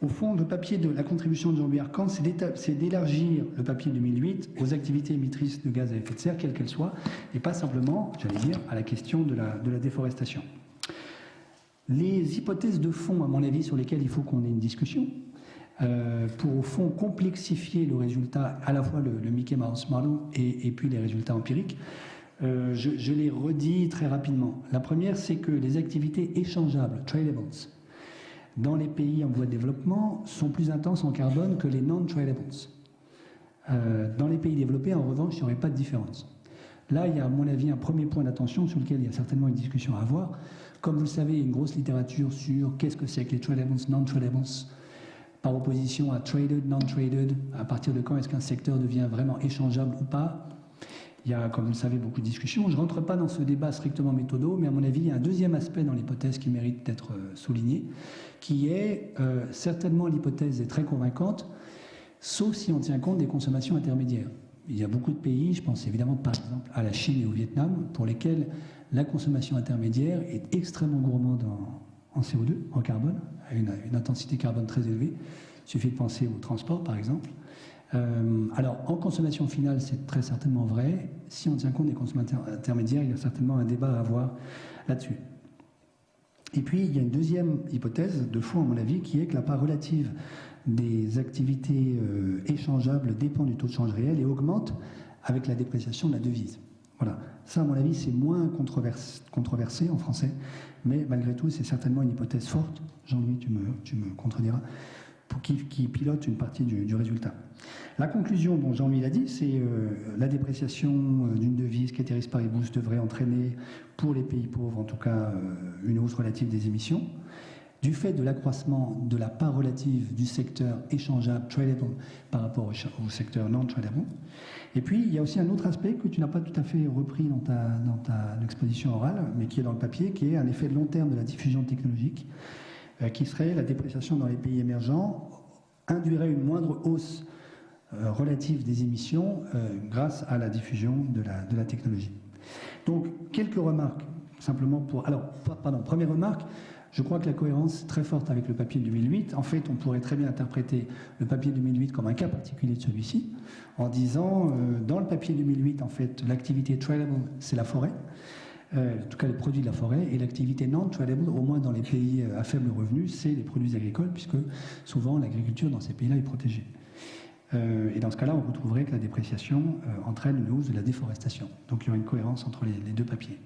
Au fond, le papier de la contribution de Jean-Louis Arcan, c'est d'élargir le papier 2008 aux activités émettrices de gaz à effet de serre, quelles qu'elles soient, et pas simplement, j'allais dire, à la question de la déforestation. Les hypothèses de fond, à mon avis, sur lesquelles il faut qu'on ait une discussion, pour au fond complexifier le résultat, à la fois le Mickey Mouse Model et puis les résultats empiriques, je les redis très rapidement. La première, c'est que les activités échangeables, tradables, dans les pays en voie de développement, sont plus intenses en carbone que les non-tradables. Dans les pays développés, en revanche, il n'y aurait pas de différence. Là, il y a, à mon avis, un premier point d'attention sur lequel il y a certainement une discussion à avoir. Comme vous le savez, il y a une grosse littérature sur qu'est-ce que c'est que les tradables, non-tradables, par opposition à traded, non-traded, à partir de quand est-ce qu'un secteur devient vraiment échangeable ou pas. Il y a, comme vous le savez, beaucoup de discussions. Je ne rentre pas dans ce débat strictement méthodo, mais à mon avis, il y a un deuxième aspect dans l'hypothèse qui mérite d'être souligné, qui est certainement l'hypothèse est très convaincante, sauf si on tient compte des consommations intermédiaires. Il y a beaucoup de pays, je pense évidemment par exemple à la Chine et au Vietnam, pour lesquels la consommation intermédiaire est extrêmement gourmande en CO2, en carbone, à une intensité carbone très élevée. Il suffit de penser au transport, par exemple. Alors, en consommation finale, c'est très certainement vrai. Si on tient compte des consommateurs intermédiaires, il y a certainement un débat à avoir là-dessus. Et puis, il y a une deuxième hypothèse de fond, à mon avis, qui est que la part relative des activités échangeables dépend du taux de change réel et augmente avec la dépréciation de la devise. Voilà. Ça, à mon avis, c'est moins controversé en français, mais malgré tout, c'est certainement une hypothèse forte. Jean-Louis, tu me contrediras, qui pilote une partie du résultat. La conclusion, bon, Jean-Louis l'a dit, c'est la dépréciation d'une devise ceteris paribus devrait entraîner, pour les pays pauvres en tout cas, une hausse relative des émissions. Du fait de l'accroissement de la part relative du secteur échangeable, tradable, par rapport au secteur non-tradable. Et puis, il y a aussi un autre aspect que tu n'as pas tout à fait repris dans ta exposition orale, mais qui est dans le papier, qui est un effet de long terme de la diffusion technologique, qui serait la dépréciation dans les pays émergents, induirait une moindre hausse relative des émissions grâce à la diffusion de la technologie. Donc, quelques remarques, simplement pour... Alors, pardon, première remarque, Je crois que la cohérence est très forte avec le papier 2008. En fait, on pourrait très bien interpréter le papier 2008 comme un cas particulier de celui-ci, en disant, dans le papier 2008, en fait, l'activité tradable, c'est la forêt, en tout cas les produits de la forêt, et l'activité non tradable, au moins dans les pays à faible revenu, c'est les produits agricoles, puisque souvent l'agriculture dans ces pays-là est protégée. Et dans ce cas-là, on retrouverait que la dépréciation entraîne une hausse de la déforestation. Donc il y aurait une cohérence entre les deux papiers.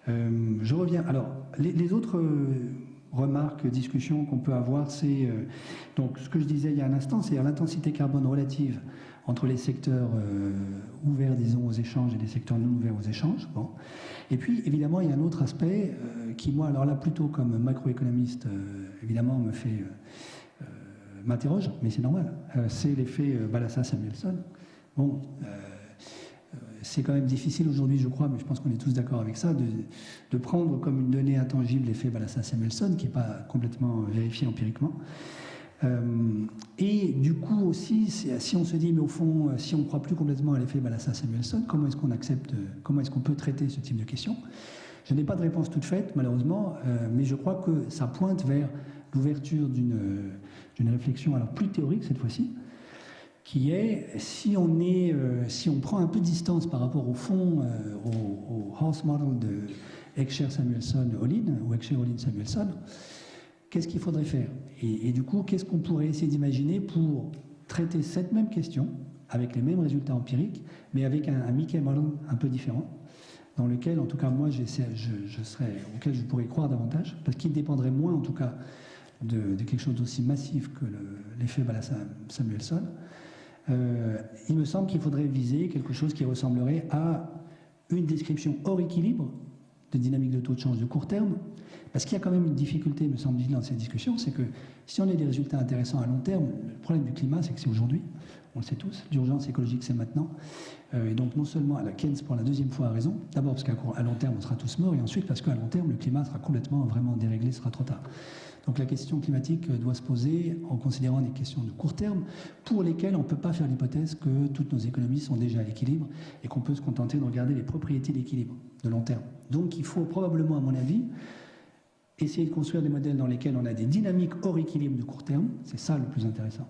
Je reviens. Alors, les autres remarques, discussions qu'on peut avoir, c'est donc ce que je disais il y a un instant, c'est-à-dire l'intensité carbone relative entre les secteurs ouverts, disons, aux échanges et les secteurs non ouverts aux échanges. Bon. Et puis, évidemment, il y a un autre aspect qui, moi, alors là, plutôt comme macroéconomiste, évidemment, m'interroge, mais c'est normal. C'est l'effet Balassa-Samuelson. Bon, c'est quand même difficile aujourd'hui, je crois, mais je pense qu'on est tous d'accord avec ça, de prendre comme une donnée intangible l'effet Balassa-Samuelson, qui n'est pas complètement vérifié empiriquement. Et du coup aussi, si on se dit, mais au fond, si on ne croit plus complètement à l'effet Balassa-Samuelson, comment est-ce qu'on peut traiter ce type de questions? Je n'ai pas de réponse toute faite, malheureusement, mais je crois que ça pointe vers l'ouverture d'une réflexion, alors plus théorique cette fois-ci, qui est, si on prend un peu de distance par rapport au fond, au Horse Model de Heckscher-Samuelson-Olin, ou Heckscher-Olin-Samuelson, qu'est-ce qu'il faudrait faire? Et du coup, qu'est-ce qu'on pourrait essayer d'imaginer pour traiter cette même question, avec les mêmes résultats empiriques, mais avec un Mickey Model un peu différent, dans lequel, en tout cas, moi, auquel je pourrais croire davantage, parce qu'il dépendrait moins, en tout cas, de quelque chose d'aussi massif que l'effet Balassa-Samuelson. Il me semble qu'il faudrait viser quelque chose qui ressemblerait à une description hors équilibre de dynamique de taux de change de court terme, parce qu'il y a quand même une difficulté, me semble-t-il, dans cette discussion, c'est que si on a des résultats intéressants à long terme, le problème du climat, c'est que c'est aujourd'hui, on le sait tous, l'urgence écologique, c'est maintenant, et donc non seulement la Keynes, pour la deuxième fois, a raison, d'abord parce qu'à long terme, on sera tous morts, et ensuite parce qu'à long terme, le climat sera complètement, vraiment déréglé, ce sera trop tard. Donc la question climatique doit se poser en considérant des questions de court terme pour lesquelles on ne peut pas faire l'hypothèse que toutes nos économies sont déjà à l'équilibre et qu'on peut se contenter de regarder les propriétés d'équilibre de long terme. Donc il faut probablement, à mon avis, essayer de construire des modèles dans lesquels on a des dynamiques hors équilibre de court terme, c'est ça le plus intéressant.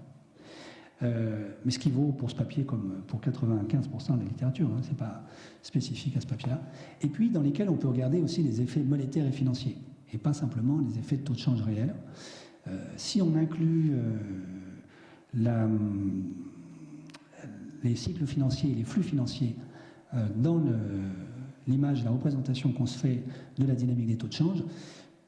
Mais ce qui vaut pour ce papier comme pour 95% de la littérature, hein, ce n'est pas spécifique à ce papier-là. Et puis dans lesquels on peut regarder aussi les effets monétaires et financiers, et pas simplement les effets de taux de change réels. Si on inclut les cycles financiers et les flux financiers dans l'image, la représentation qu'on se fait de la dynamique des taux de change,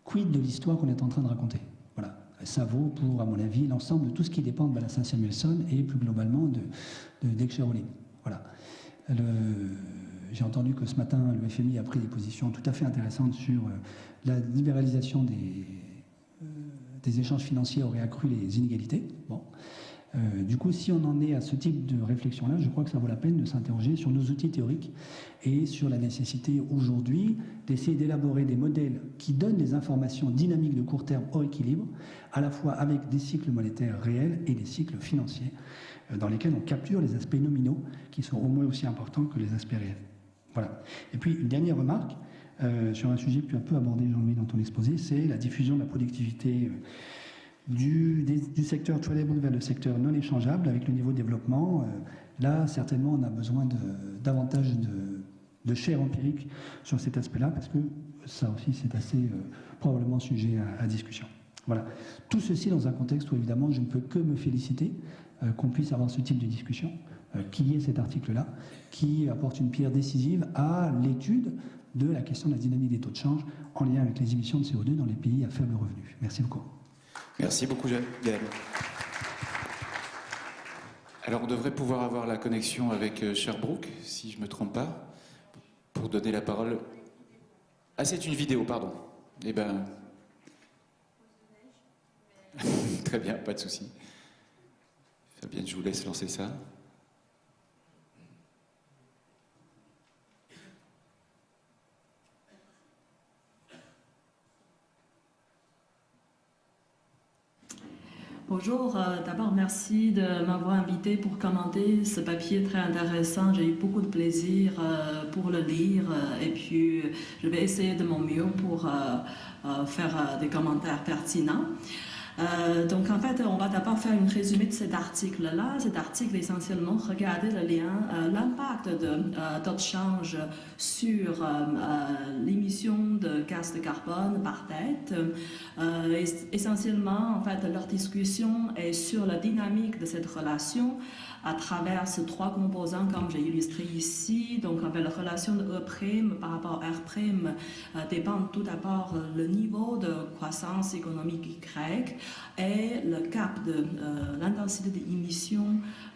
quid de l'histoire qu'on est en train de raconter? Voilà. Ça vaut pour, à mon avis, l'ensemble de tout ce qui dépend de Balassa-Samuelson et plus globalement d'Heckscher-Olin. Voilà. J'ai entendu que ce matin, le FMI a pris des positions tout à fait intéressantes sur la libéralisation des échanges financiers aurait accru les inégalités. Bon. Du coup, si on en est à ce type de réflexion-là, je crois que ça vaut la peine de s'interroger sur nos outils théoriques et sur la nécessité aujourd'hui d'essayer d'élaborer des modèles qui donnent des informations dynamiques de court terme hors équilibre, à la fois avec des cycles monétaires réels et des cycles financiers, dans lesquels on capture les aspects nominaux qui sont au moins aussi importants que les aspects réels. Voilà. Et puis, une dernière remarque sur un sujet que tu as peu abordé, Jean-Louis, dans ton exposé, c'est la diffusion de la productivité du secteur tradable vers le secteur non échangeable avec le niveau de développement. Là, certainement, on a besoin davantage de chair empirique sur cet aspect-là, parce que ça aussi, c'est assez probablement sujet à discussion. Voilà. Tout ceci dans un contexte où, évidemment, je ne peux que me féliciter qu'on puisse avoir ce type de discussion, qu'il y ait cet article-là, qui apporte une pierre décisive à l'étude de la question de la dynamique des taux de change en lien avec les émissions de CO2 dans les pays à faible revenu. Merci beaucoup. Merci beaucoup, Gaël. Alors, on devrait pouvoir avoir la connexion avec Sherbrooke, si je ne me trompe pas, pour donner la parole. Ah, c'est une vidéo, pardon. Eh bien... Très bien, pas de souci. Fabienne, je vous laisse lancer ça. Bonjour, d'abord merci de m'avoir invité pour commenter ce papier très intéressant. J'ai eu beaucoup de plaisir pour le lire et puis je vais essayer de mon mieux pour faire des commentaires pertinents. Donc en fait, on va d'abord faire un résumé de cet article-là. Cet article essentiellement regarder le lien, l'impact de taux de change sur l'émission de gaz de carbone par tête. Essentiellement, en fait, leur discussion est sur la dynamique de cette relation à travers ces trois composants comme j'ai illustré ici. Donc en fait, la relation de E' par rapport à R' dépend tout d'abord le niveau de croissance économique Y et le cap de l'intensité d'émission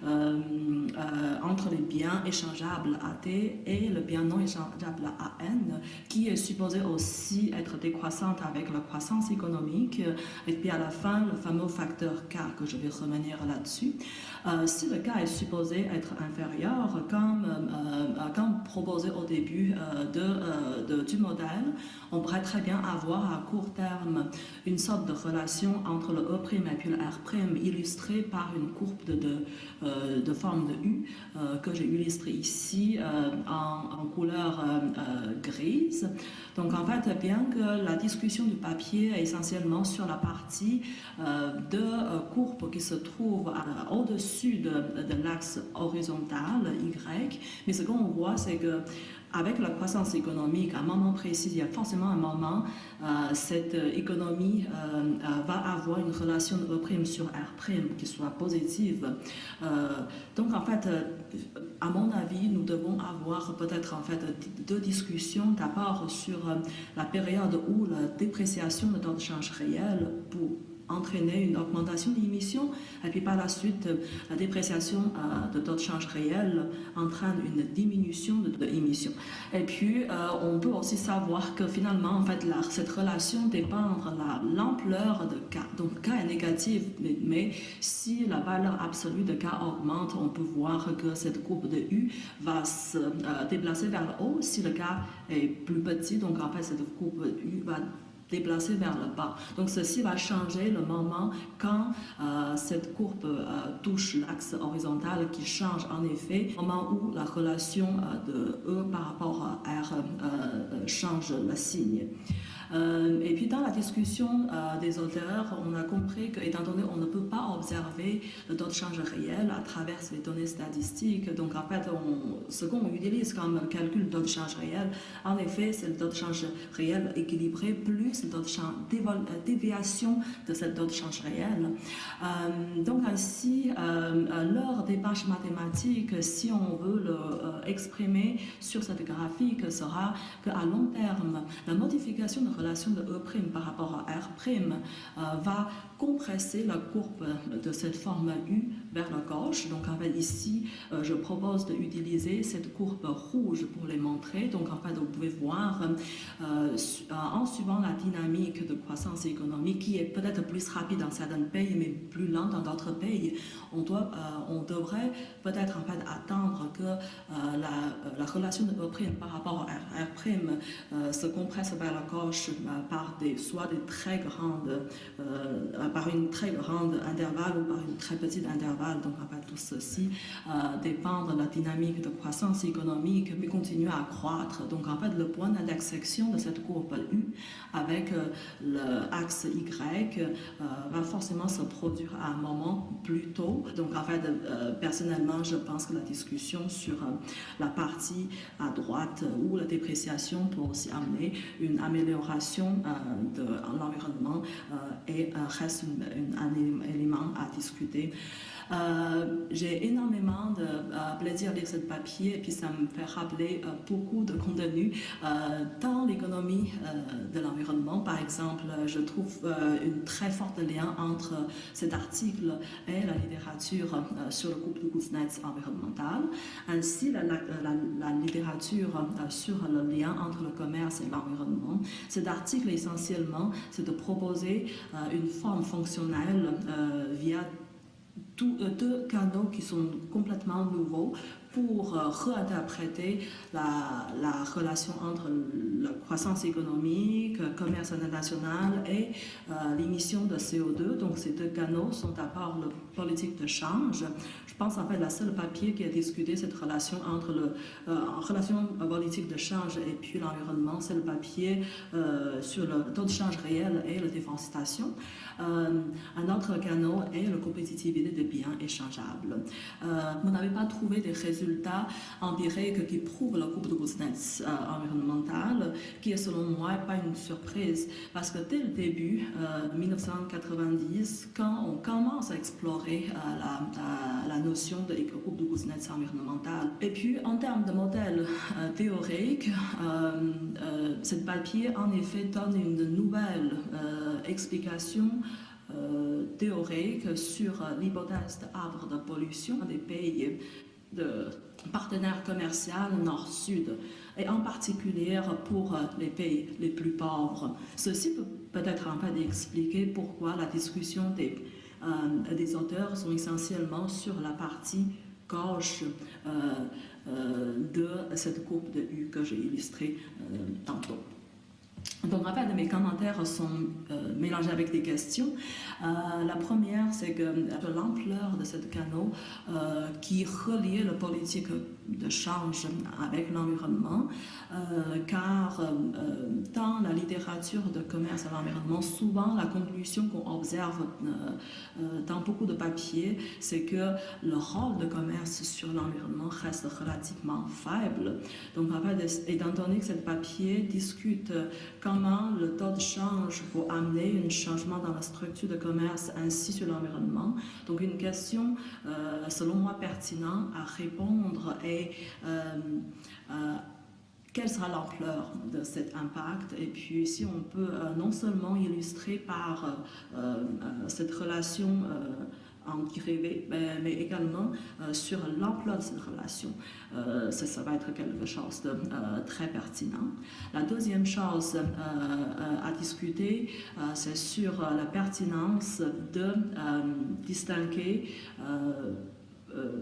entre les biens échangeables AT et le bien non échangeable AN, qui est supposé aussi être décroissante avec la croissance économique, et puis à la fin, le fameux facteur K, que je vais revenir là-dessus. Si le K est supposé être inférieur, comme proposé au début du modèle, on pourrait très bien avoir à court terme une sorte de relation entre le E' et puis le R' illustrée par une courbe de forme de U que j'ai illustrée ici en couleur grise. Donc en fait, bien que la discussion du papier est essentiellement sur la partie de courbe qui se trouve au-dessus de l'axe horizontal Y, mais ce qu'on voit, c'est que avec la croissance économique, à un moment précis, il y a forcément un moment, cette économie va avoir une relation de E' sur R' qui soit positive. Donc en fait, à mon avis, nous devons avoir peut-être en fait deux discussions. D'abord sur la période où la dépréciation de taux de change réel pour entraîner une augmentation des émissions, et puis par la suite, la dépréciation de taux de change réel entraîne une diminution de émissions. Et puis, on peut aussi savoir que finalement, en fait, cette relation dépend de l'ampleur de K. Donc, K est négatif, mais si la valeur absolue de K augmente, on peut voir que cette courbe de U va se déplacer vers le haut. Si le K est plus petit, donc en fait, cette courbe de U va déplacer vers le bas. Donc ceci va changer le moment quand cette courbe touche l'axe horizontal qui change en effet au moment où la relation de E par rapport à R change le signe. Et puis dans la discussion des auteurs, on a compris qu'étant donné qu'on ne peut pas observer le taux de change réel à travers les données statistiques, donc en fait ce qu'on utilise comme calcul de taux de change réel, en effet c'est le taux de change réel équilibré plus le taux de change, déviation de ce taux de change réel. Donc ainsi, leur démarche mathématique, si on veut le exprimer sur cette graphique, sera qu'à long terme, la modification de relation de E' par rapport à R' va compresser la courbe de cette forme U vers la gauche. Donc en fait ici, je propose d'utiliser cette courbe rouge pour les montrer. Donc en fait, vous pouvez voir en suivant la dynamique de croissance économique qui est peut-être plus rapide dans certains pays mais plus lente dans d'autres pays, on devrait peut-être en fait attendre que la relation de E' par rapport à R' se compresse vers la gauche par par une très grande intervalle ou par une très petite intervalle. Donc en fait tout ceci dépend de la dynamique de croissance économique mais continue à croître. Donc en fait le point d'intersection de cette courbe U avec l'axe Y va forcément se produire à un moment plus tôt. Donc en fait personnellement je pense que la discussion sur la partie à droite où la dépréciation peut aussi amener une amélioration de l'environnement et reste un élément à discuter. J'ai énormément de plaisir à lire ce papier et puis ça me fait rappeler beaucoup de contenu dans l'économie de l'environnement. Par exemple, je trouve un très fort lien entre cet article et la littérature sur le couple de Kuznets environnemental, ainsi la littérature sur le lien entre le commerce et l'environnement. Cet article essentiellement, c'est de proposer une forme fonctionnelle via deux canaux qui sont complètement nouveaux pour réinterpréter la relation entre la croissance économique, commerce international et l'émission de CO2. Donc ces deux canaux sont à part la politique de change. Je pense en fait la seule papier qui a discuté cette relation entre relation politique de change et puis l'environnement, c'est le papier sur le taux de change réel et la déforestation. Un autre canal est la compétitivité des biens échangeables. Vous n'avez pas trouvé des résultats empiriques qui prouvent la courbe de Kuznets environnementale, qui est selon moi pas une surprise, parce que dès le début, 1990, quand on commence à explorer la notion de courbe de Kuznets environnementale, et puis en termes de modèle théorique, ce papier en effet donne une nouvelle explication théorique sur l'hypothèse d'arbre de pollution des pays de partenaires commerciaux nord-sud, et en particulier pour les pays les plus pauvres. Ceci peut être en fait expliquer pourquoi la discussion des auteurs sont essentiellement sur la partie gauche de cette courbe de U que j'ai illustrée tantôt. Donc, en fait, mes commentaires sont mélangés avec des questions. La première, c'est que l'ampleur de ce canal qui relie la politique de change avec l'environnement, car dans la littérature de commerce à l'environnement, souvent la conclusion qu'on observe dans beaucoup de papiers, c'est que le rôle de commerce sur l'environnement reste relativement faible. Donc, en fait, étant donné que ce papier discute comment le taux de change peut amener un changement dans la structure de commerce ainsi sur l'environnement. Donc une question, selon moi, pertinente à répondre est quelle sera l'ampleur de cet impact, et puis si on peut non seulement illustrer par cette relation en dérivé, mais également sur l'ampleur de cette relation. Ça va être quelque chose de très pertinent. La deuxième chose à discuter, c'est sur la pertinence de distinguer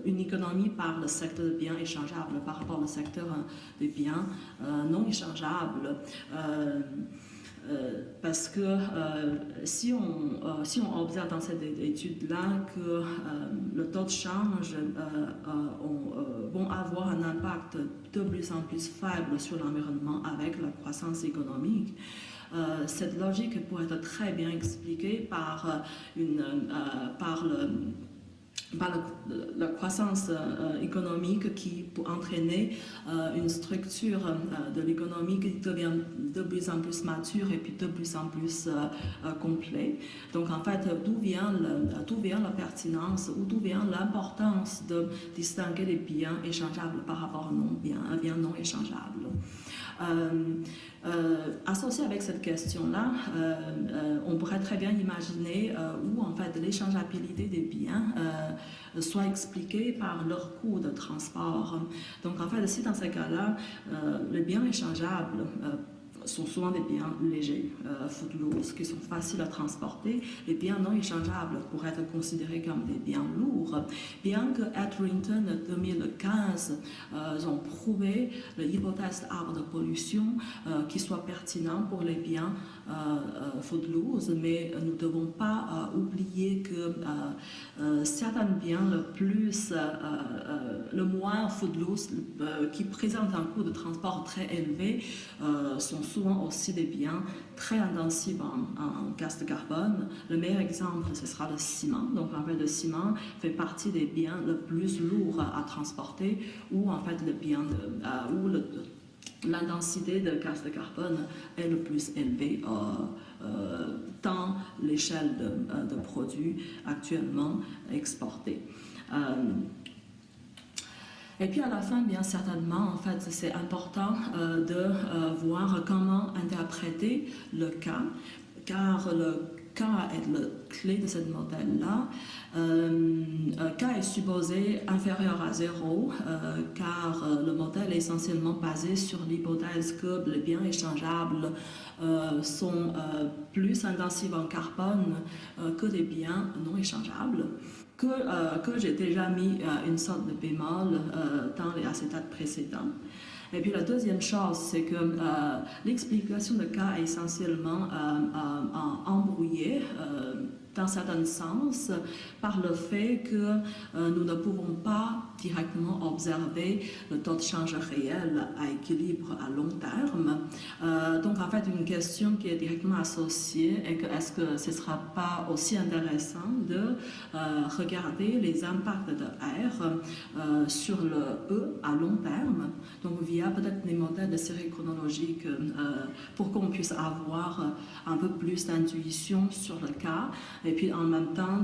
une économie par le secteur de biens échangeables par rapport au secteur des biens non échangeables. Parce que si on observe dans cette étude-là que le taux de change vont avoir un impact de plus en plus faible sur l'environnement avec la croissance économique, cette logique pourrait être très bien expliquée par la croissance économique qui peut entraîner une structure de l'économie qui devient de plus en plus mature et puis de plus en plus complet. Donc en fait, d'où vient la pertinence ou d'où vient l'importance de distinguer les biens échangeables par rapport à biens non échangeables. Associé avec cette question-là, on pourrait très bien imaginer où en fait l'échangeabilité des biens soit expliquée par leur coût de transport. Donc en fait, si dans ces cas-là, les biens échangeables sont souvent des biens légers, footloose, qui sont faciles à transporter. Les biens non échangeables pourraient être considérés comme des biens lourds. Bien que Etherington, en 2015, ont prouvé l'hypothèse d'arbre de pollution qui soit pertinent pour les biens footloose, mais nous ne devons pas oublier que certains biens le moins footloose, qui présentent un coût de transport très élevé, sont souvent aussi des biens très intensifs en gaz de carbone. Le meilleur exemple, ce sera le ciment. Donc, en fait, le ciment fait partie des biens les plus lourds à transporter, où en fait l'intensité de gaz de carbone est le plus élevée dans l'échelle de produits actuellement exportés. Et puis à la fin, bien certainement, en fait, c'est important de voir comment interpréter le cas, car le K est le clé de ce modèle-là. K est supposé inférieur à 0 car le modèle est essentiellement basé sur l'hypothèse que les biens échangeables sont plus intensifs en carbone que des biens non échangeables. Que j'ai déjà mis une sorte de bémol dans les acétates précédents. Et puis la deuxième chose, c'est que l'explication de cas est essentiellement embrouillée dans certains sens par le fait que nous ne pouvons pas directement observer le taux de change réel à équilibre à long terme. Donc en fait, une question qui est directement associée est que est-ce que ce ne sera pas aussi intéressant de regarder les impacts de R sur le E à long terme, donc via peut-être des modèles de série chronologique pour qu'on puisse avoir un peu plus d'intuition sur le cas et puis en même temps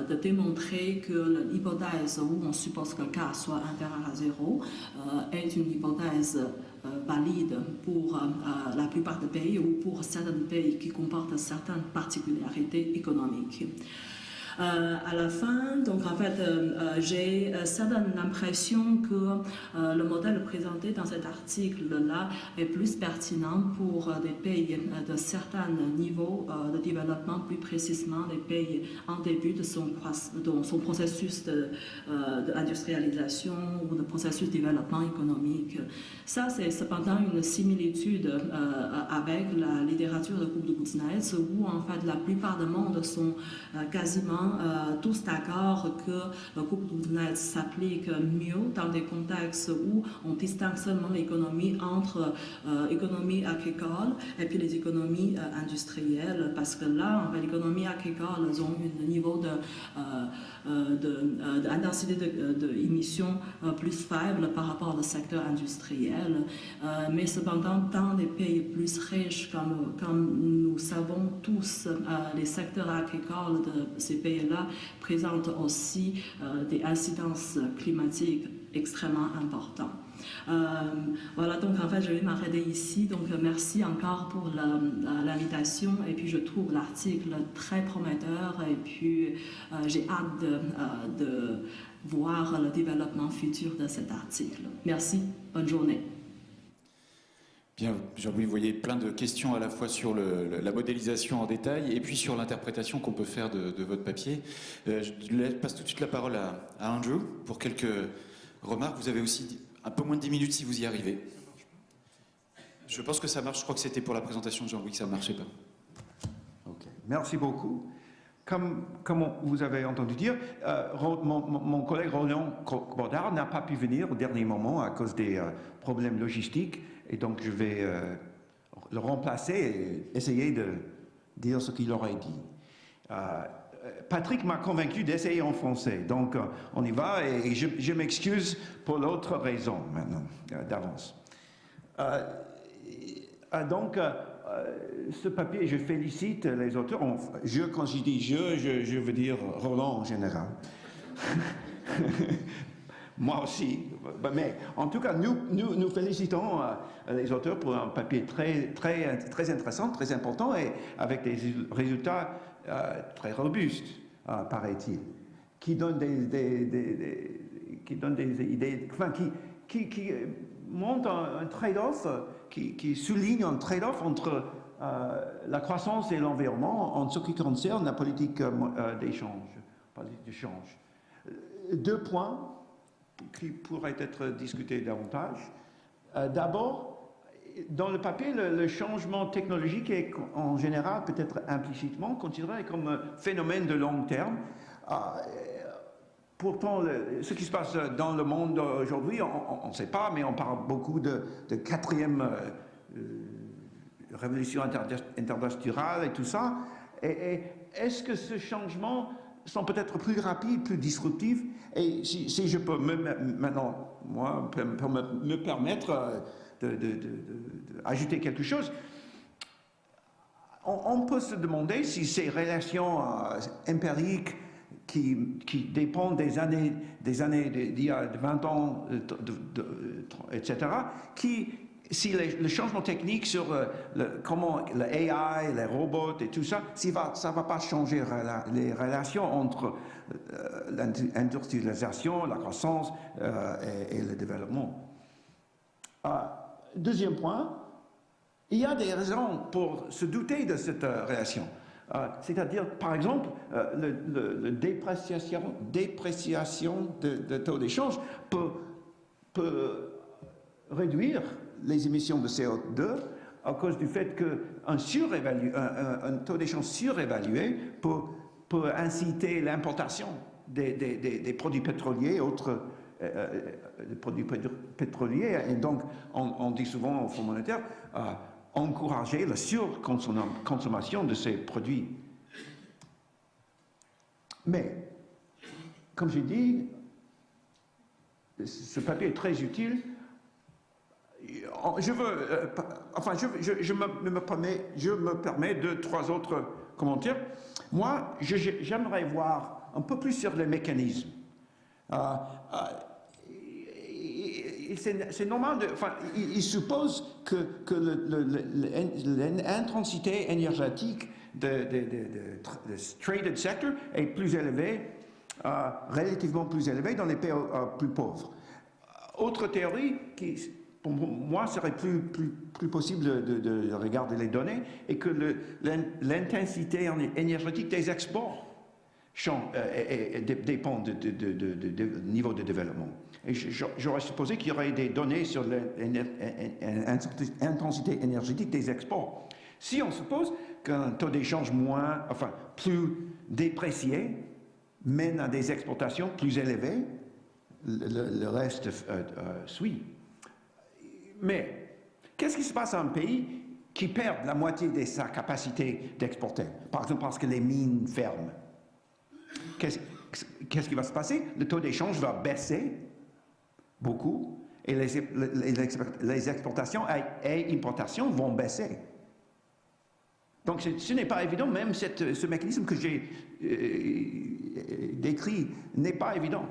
de démontrer que l'hypothèse où on suppose que le cas soit inférieur à 0 est une hypothèse valide pour la plupart des pays ou pour certains pays qui comportent certaines particularités économiques. À la fin, donc en fait, j'ai certaines l'impression que le modèle présenté dans cet article-là est plus pertinent pour des pays de certains niveaux de développement, plus précisément des pays en début de son processus d'industrialisation ou de processus de développement économique. Ça, c'est cependant une similitude avec la littérature de Coupe de Kuznets où en fait la plupart du monde sont quasiment tous d'accord que le couple de Kuznets s'applique mieux dans des contextes où on distingue seulement l'économie entre économie agricole et puis les économies industrielles, parce que là, en fait, l'économie agricole, elles ont un niveau d'intensité d'émissions plus faible par rapport au secteur industriel, mais cependant, dans des pays plus riches, comme nous savons tous, les secteurs agricoles de ces pays-là présentent aussi des incidences climatiques extrêmement importantes. Voilà, donc en fait je vais m'arrêter ici, donc merci encore pour l'invitation et puis je trouve l'article très prometteur et puis j'ai hâte de voir le développement futur de cet article. Merci, bonne journée. Bien, Jean-Louis, vous voyez plein de questions à la fois sur la modélisation en détail et puis sur l'interprétation qu'on peut faire de votre papier. Je passe tout de suite la parole à Andrew pour quelques remarques. Vous avez aussi un peu moins de 10 minutes si vous y arrivez. Je pense que ça marche. Je crois que c'était pour la présentation de Jean-Louis que ça ne marchait pas. Ok, merci beaucoup. Comme vous avez entendu dire, mon collègue Roland Bordard n'a pas pu venir au dernier moment à cause des problèmes logistiques. Et donc, je vais le remplacer et essayer de dire ce qu'il aurait dit. Patrick m'a convaincu d'essayer en français. Donc, on y va et je m'excuse pour l'autre raison maintenant, d'avance. Donc, ce papier, je félicite les auteurs. Quand je dis je veux dire Roland en général. Moi aussi. Mais en tout cas, nous félicitons les auteurs pour un papier très intéressant, très important et avec des résultats très robustes, paraît-il, qui donnent des idées, enfin, qui montrent un trade-off, qui souligne un trade-off entre la croissance et l'environnement en ce qui concerne la politique d'échange. Deux points qui pourraient être discutés davantage. D'abord, dans le papier, le changement technologique est en général, peut-être implicitement, considéré comme un phénomène de long terme. Pourtant, ce qui se passe dans le monde aujourd'hui, on ne sait pas, mais on parle beaucoup de quatrième révolution internationale et tout ça. Et est-ce que ce changement sont peut-être plus rapides, plus disruptifs? Et si je peux maintenant, moi, me permettre d'ajouter quelque chose, on peut se demander si ces relations empiriques qui dépendent des années d'il y a 20 ans, etc., qui si le changement technique sur comment le AI, les robots et tout ça, ça ne va pas changer les relations entre l'industrialisation, la croissance et le développement. Deuxième point, il y a des raisons pour se douter de cette relation. C'est-à-dire, par exemple, la dépréciation de taux d'échange peut réduire les émissions de CO2 à cause du fait qu'un taux d'échange surévalué peut inciter l'importation des produits pétroliers, autres produits pétroliers, et donc on dit souvent au Fonds monétaire encourager la surconsommation de ces produits. Mais, comme j'ai dit, ce papier est très utile. Je me permets 2-3 autres commentaires. Moi, j'aimerais voir un peu plus sur les mécanismes. C'est normal, il suppose que l'intensité énergétique de traded sector est plus élevée, relativement plus élevée dans les pays plus pauvres. Autre théorie qui, pour moi, serait plus possible de regarder les données, et que l'intensité énergétique des exports dépend du niveau de développement. Et j'aurais supposé qu'il y aurait des données sur l'intensité énergétique des exports. Si on suppose qu'un taux d'échange plus déprécié mène à des exportations plus élevées, le reste suit. Mais qu'est-ce qui se passe dans un pays qui perd la moitié de sa capacité d'exporter? Par exemple, parce que les mines ferment. Qu'est-ce qui va se passer? Le taux d'échange va baisser beaucoup, et les exportations et importations vont baisser. Donc ce n'est pas évident, même ce mécanisme que j'ai décrit n'est pas évident.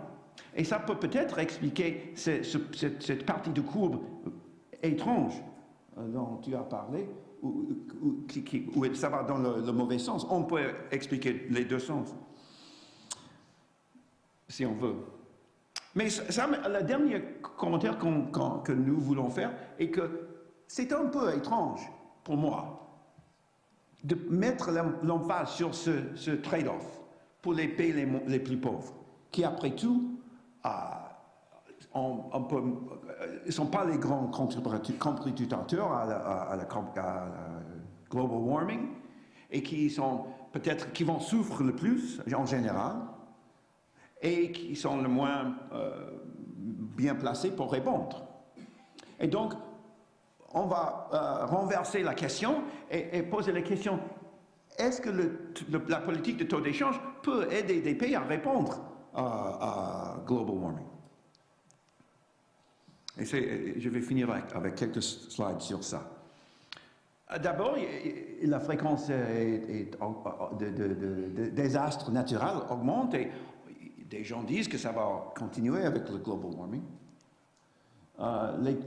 Et ça peut peut-être expliquer cette partie de courbe étrange dont tu as parlé, où ça va dans le mauvais sens. On peut expliquer les deux sens, si on veut. Mais le dernier commentaire que nous voulons faire est que c'est un peu étrange pour moi de mettre l'emphase sur ce trade-off pour les pays les plus pauvres, qui après tout ne sont pas les grands contributeurs à la global warming, et qui vont souffrir le plus en général, et qui sont le moins bien placés pour répondre. Et donc, on va renverser la question et poser la question: est-ce que la politique de taux d'échange peut aider des pays à répondre à global warming? Et je vais finir avec quelques slides sur ça. D'abord, la fréquence de désastres naturels augmente, et des gens disent que ça va continuer avec le global warming.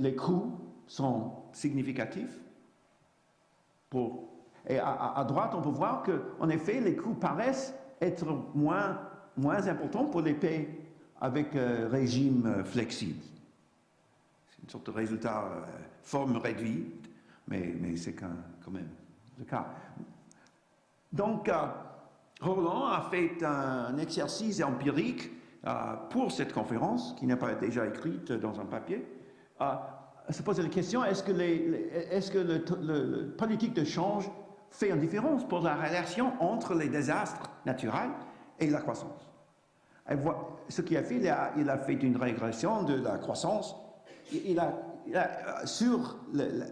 Les coûts sont significatifs. Et à droite, on peut voir qu'en effet, les coûts paraissent être moins importants pour les pays avec régime flexible. C'est une sorte de résultat forme réduite, mais c'est quand même le cas. Donc, Roland a fait un exercice empirique pour cette conférence, qui n'a pas déjà écrite dans un papier, se poser la question: est-ce que la politique de change fait une différence pour la relation entre les désastres naturels et la croissance? Et ce qu'il a fait, il a fait une régression de la croissance. Sur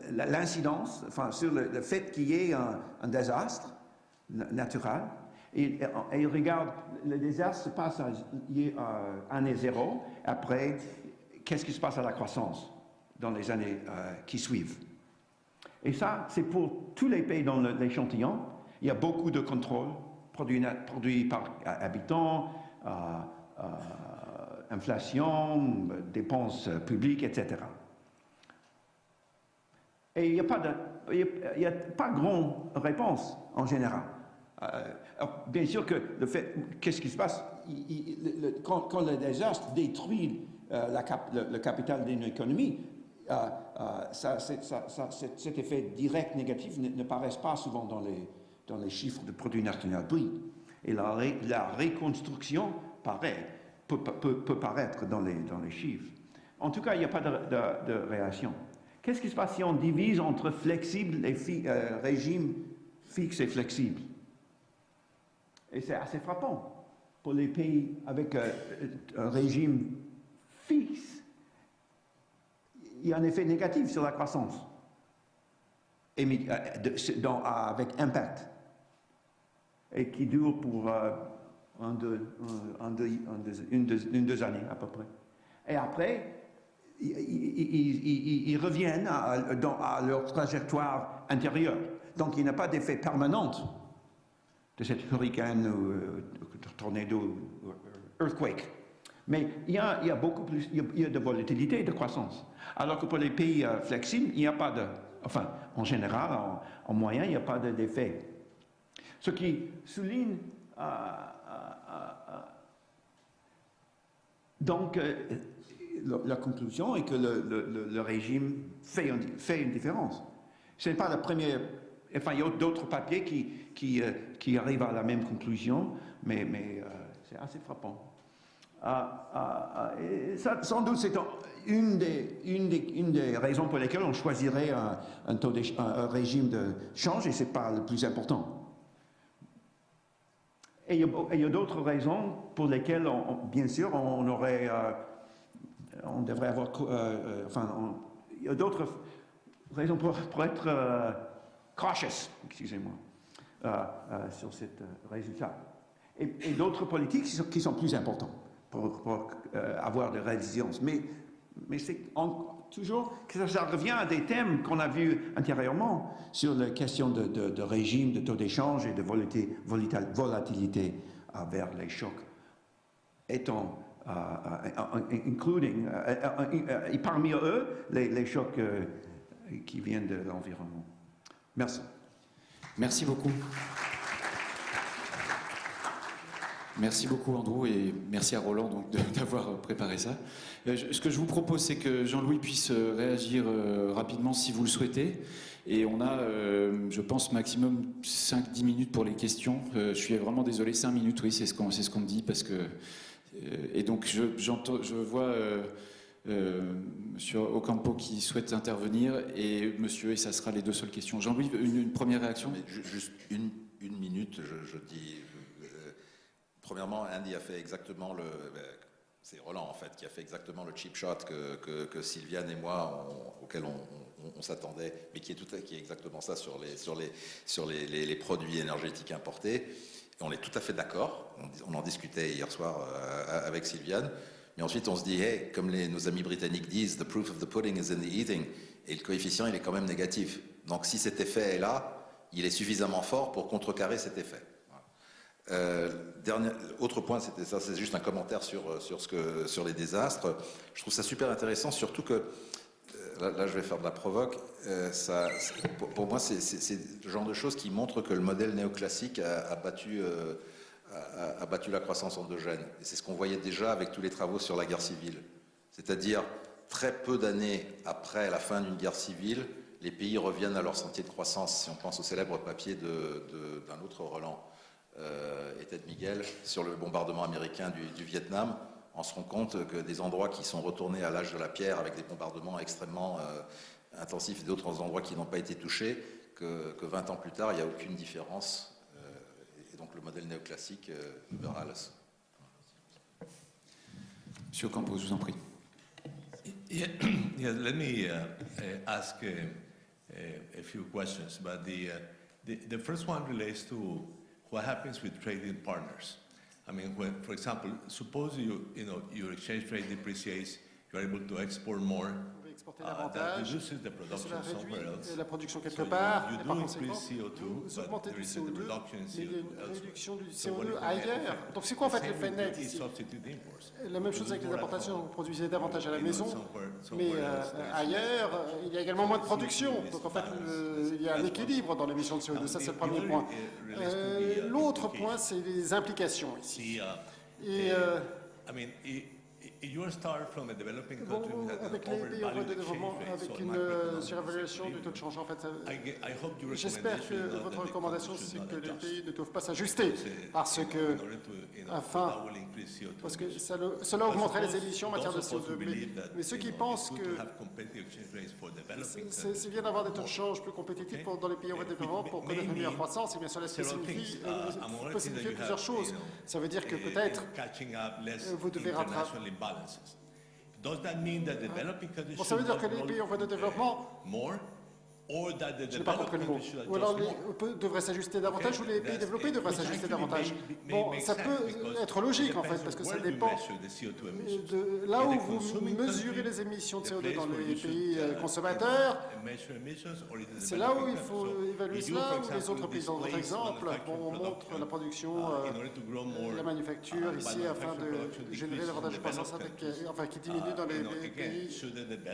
l'incidence, sur le fait qu'il y ait un désastre naturel, et il regarde le désastre se passe à année 0, après, qu'est-ce qui se passe à la croissance dans les années qui suivent. Et ça, c'est pour tous les pays dans l'échantillon. Il y a beaucoup de contrôles, produits par habitant, inflation, dépenses publiques, etc. Et il n'y a pas grande réponse en général. Alors, bien sûr que qu'est-ce qui se passe quand le désastre détruit le capital d'une économie, cet effet direct négatif ne paraît pas souvent dans les chiffres du produit national brut. Et la reconstruction peut paraître dans les chiffres. En tout cas, il n'y a pas de réaction. Qu'est-ce qui se passe si on divise entre flexible et régime fixe et flexible? Et c'est assez frappant pour les pays avec un régime fixe. Il y a un effet négatif sur la croissance avec impact et qui dure pour deux années à peu près. Et après, ils reviennent à leur trajectoire antérieure. Donc il n'y a pas d'effet permanent de cet hurricane ou tornado ou earthquake. Mais il y a beaucoup plus, il y a de volatilité et de croissance. Alors que pour les pays flexibles, il n'y a pas en général, en moyenne, il n'y a pas d'effet. Ce qui souligne donc la conclusion est que le régime fait une différence. Ce n'est pas la première. Enfin, il y a d'autres papiers qui arrivent à la même conclusion, mais c'est assez frappant. Et ça, sans doute, c'est une des raisons pour lesquelles on choisirait un régime de change, et ce n'est pas le plus important. Et il y a d'autres raisons pour lesquelles, bien sûr, on devrait avoir... il y a d'autres raisons pour être cautious, excusez-moi, sur ce résultat. Et d'autres politiques qui sont plus importantes pour avoir de résilience. Mais c'est toujours que ça revient à des thèmes qu'on a vus antérieurement sur la question de régime, de taux d'échange et de volatilité vers les chocs, étant et parmi eux les chocs qui viennent de l'environnement. Merci. Merci beaucoup. Merci beaucoup Andrew et merci à Roland donc, d'avoir préparé ça. Ce que je vous propose, c'est que Jean-Louis puisse réagir rapidement si vous le souhaitez. Et on a, je pense, maximum 5-10 minutes pour les questions. Je suis vraiment désolé, 5 minutes, oui, c'est ce qu'on me dit. Parce que, et donc je vois Monsieur Ocampo qui souhaite intervenir et Monsieur, et ça sera les deux seules questions. Jean-Louis, une première réaction? Mais juste une minute, je dis... Premièrement, Andy a fait exactement c'est Roland en fait qui a fait exactement le cheap shot que Sylviane et moi auquel on s'attendait, mais qui est exactement ça sur les produits énergétiques importés. Et on est tout à fait d'accord. On en discutait hier soir avec Sylviane. Mais ensuite on se dit, hey, comme nos amis britanniques disent, the proof of the pudding is in the eating. Et le coefficient il est quand même négatif. Donc si cet effet est là, il est suffisamment fort pour contrecarrer cet effet. Autre point, c'était ça, c'est juste un commentaire sur les désastres. Je trouve ça super intéressant, surtout que là je vais faire de la provoque. Pour moi, c'est le genre de choses qui montrent que le modèle néoclassique a battu la croissance endogène. Et c'est ce qu'on voyait déjà avec tous les travaux sur la guerre civile. C'est-à-dire, très peu d'années après la fin d'une guerre civile, les pays reviennent à leur sentier de croissance. Si on pense au célèbre papier d'un autre Roland, et Ted Miguel sur le bombardement américain du Vietnam, on se rend compte que des endroits qui sont retournés à l'âge de la pierre avec des bombardements extrêmement intensifs et d'autres endroits qui n'ont pas été touchés, que 20 ans plus tard, il n'y a aucune différence. Et donc le modèle néoclassique verra la leçon. Monsieur Ocampo, je vous en prie. Yeah, let me ask a few questions, but the first one relates to what happens with trading partners. I mean, when, for example, suppose your exchange rate depreciates, you're able to export more, exporter that davantage, reduces the et production cela somewhere réduit else. la production quelque So part, you et do par increase conséquent, CO2, vous augmentez but du there is a CO2, reduction in mais il y a CO2 une elsewhere. réduction du So what CO2 is the net ailleurs. effect? Donc c'est quoi en fait The same l'effet with net the ici? substitute imports. La même chose avec les importations, vous produisez davantage à la maison, mais ailleurs, il y a également moins de production. Donc en fait, il y a un équilibre dans l'émission de CO2, ça c'est le premier point. L'autre point, c'est les implications ici. Et bon, avec les pays en voie de développement, avec une surévaluation du taux de change, en fait, j'espère que votre recommandation, c'est que les pays ne doivent pas s'ajuster, parce que cela augmenterait les émissions en matière de CO2. Mais ceux qui pensent que c'est bien d'avoir des taux de change plus compétitifs dans les pays en voie de développement pour connaître une meilleure croissance, et bien cela peut signifier plusieurs choses. Ça veut dire que peut-être vous devez rattraper. Bon, ça veut dire que les pays en voie de développement, je n'ai pas compris le mot, ou alors devraient s'ajuster davantage, ou les pays développés devraient s'ajuster davantage. Bon, ça peut être logique en fait, parce que ça dépend de là où vous mesurez les émissions de CO2 dans les pays consommateurs. C'est là où il faut évaluer cela, ou les autres pays. Dans notre exemple, on montre la production, la manufacture ici, afin de générer davantage de croissance, enfin qui diminue dans les pays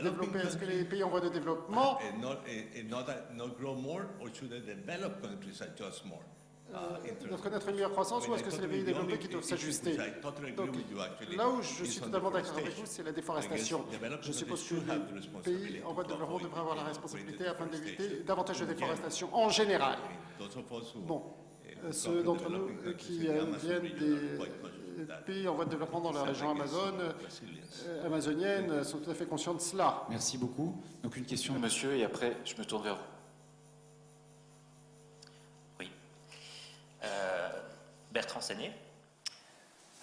développés. Est-ce que les pays en voie de développement not grow more, or should the developed countries adjust more? Doivent connaître une meilleure croissance, ou est-ce que c'est les pays développés qui doivent s'ajuster? Donc, là où je suis totalement d'accord avec vous, c'est la déforestation. Je suppose que les pays en voie de développement devraient avoir la responsabilité afin d'éviter davantage de déforestation en général. Bon, ceux d'entre nous qui viennent des pays en voie de développement dans la région amazonienne sont tout à fait conscients de cela. Merci beaucoup. Donc une question de monsieur, et après je me tourne vers vous. Oui. Bertrand Séné.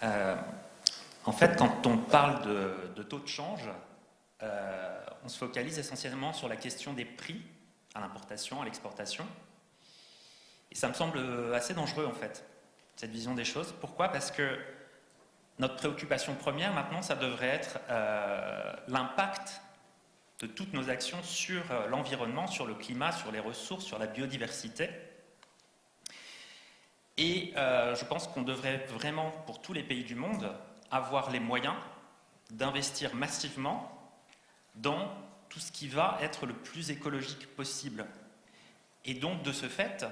En fait, quand on parle de taux de change, on se focalise essentiellement sur la question des prix à l'importation, à l'exportation. Et ça me semble assez dangereux, en fait, cette vision des choses. Pourquoi? Parce que notre préoccupation première, maintenant, ça devrait être l'impact de toutes nos actions sur l'environnement, sur le climat, sur les ressources, sur la biodiversité. Et je pense qu'on devrait vraiment, pour tous les pays du monde, avoir les moyens d'investir massivement dans tout ce qui va être le plus écologique possible. Et donc, de ce fait,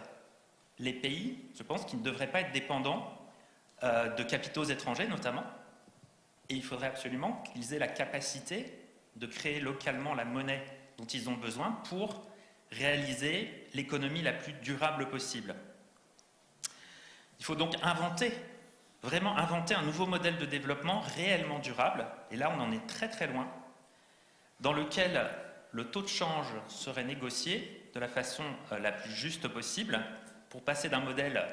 les pays, je pense qu'ils ne devraient pas être dépendants de capitaux étrangers, notamment. Et il faudrait absolument qu'ils aient la capacité de créer localement la monnaie dont ils ont besoin pour réaliser l'économie la plus durable possible. Il faut donc vraiment inventer un nouveau modèle de développement réellement durable, et là on en est très très loin, dans lequel le taux de change serait négocié de la façon la plus juste possible, pour passer d'un modèle,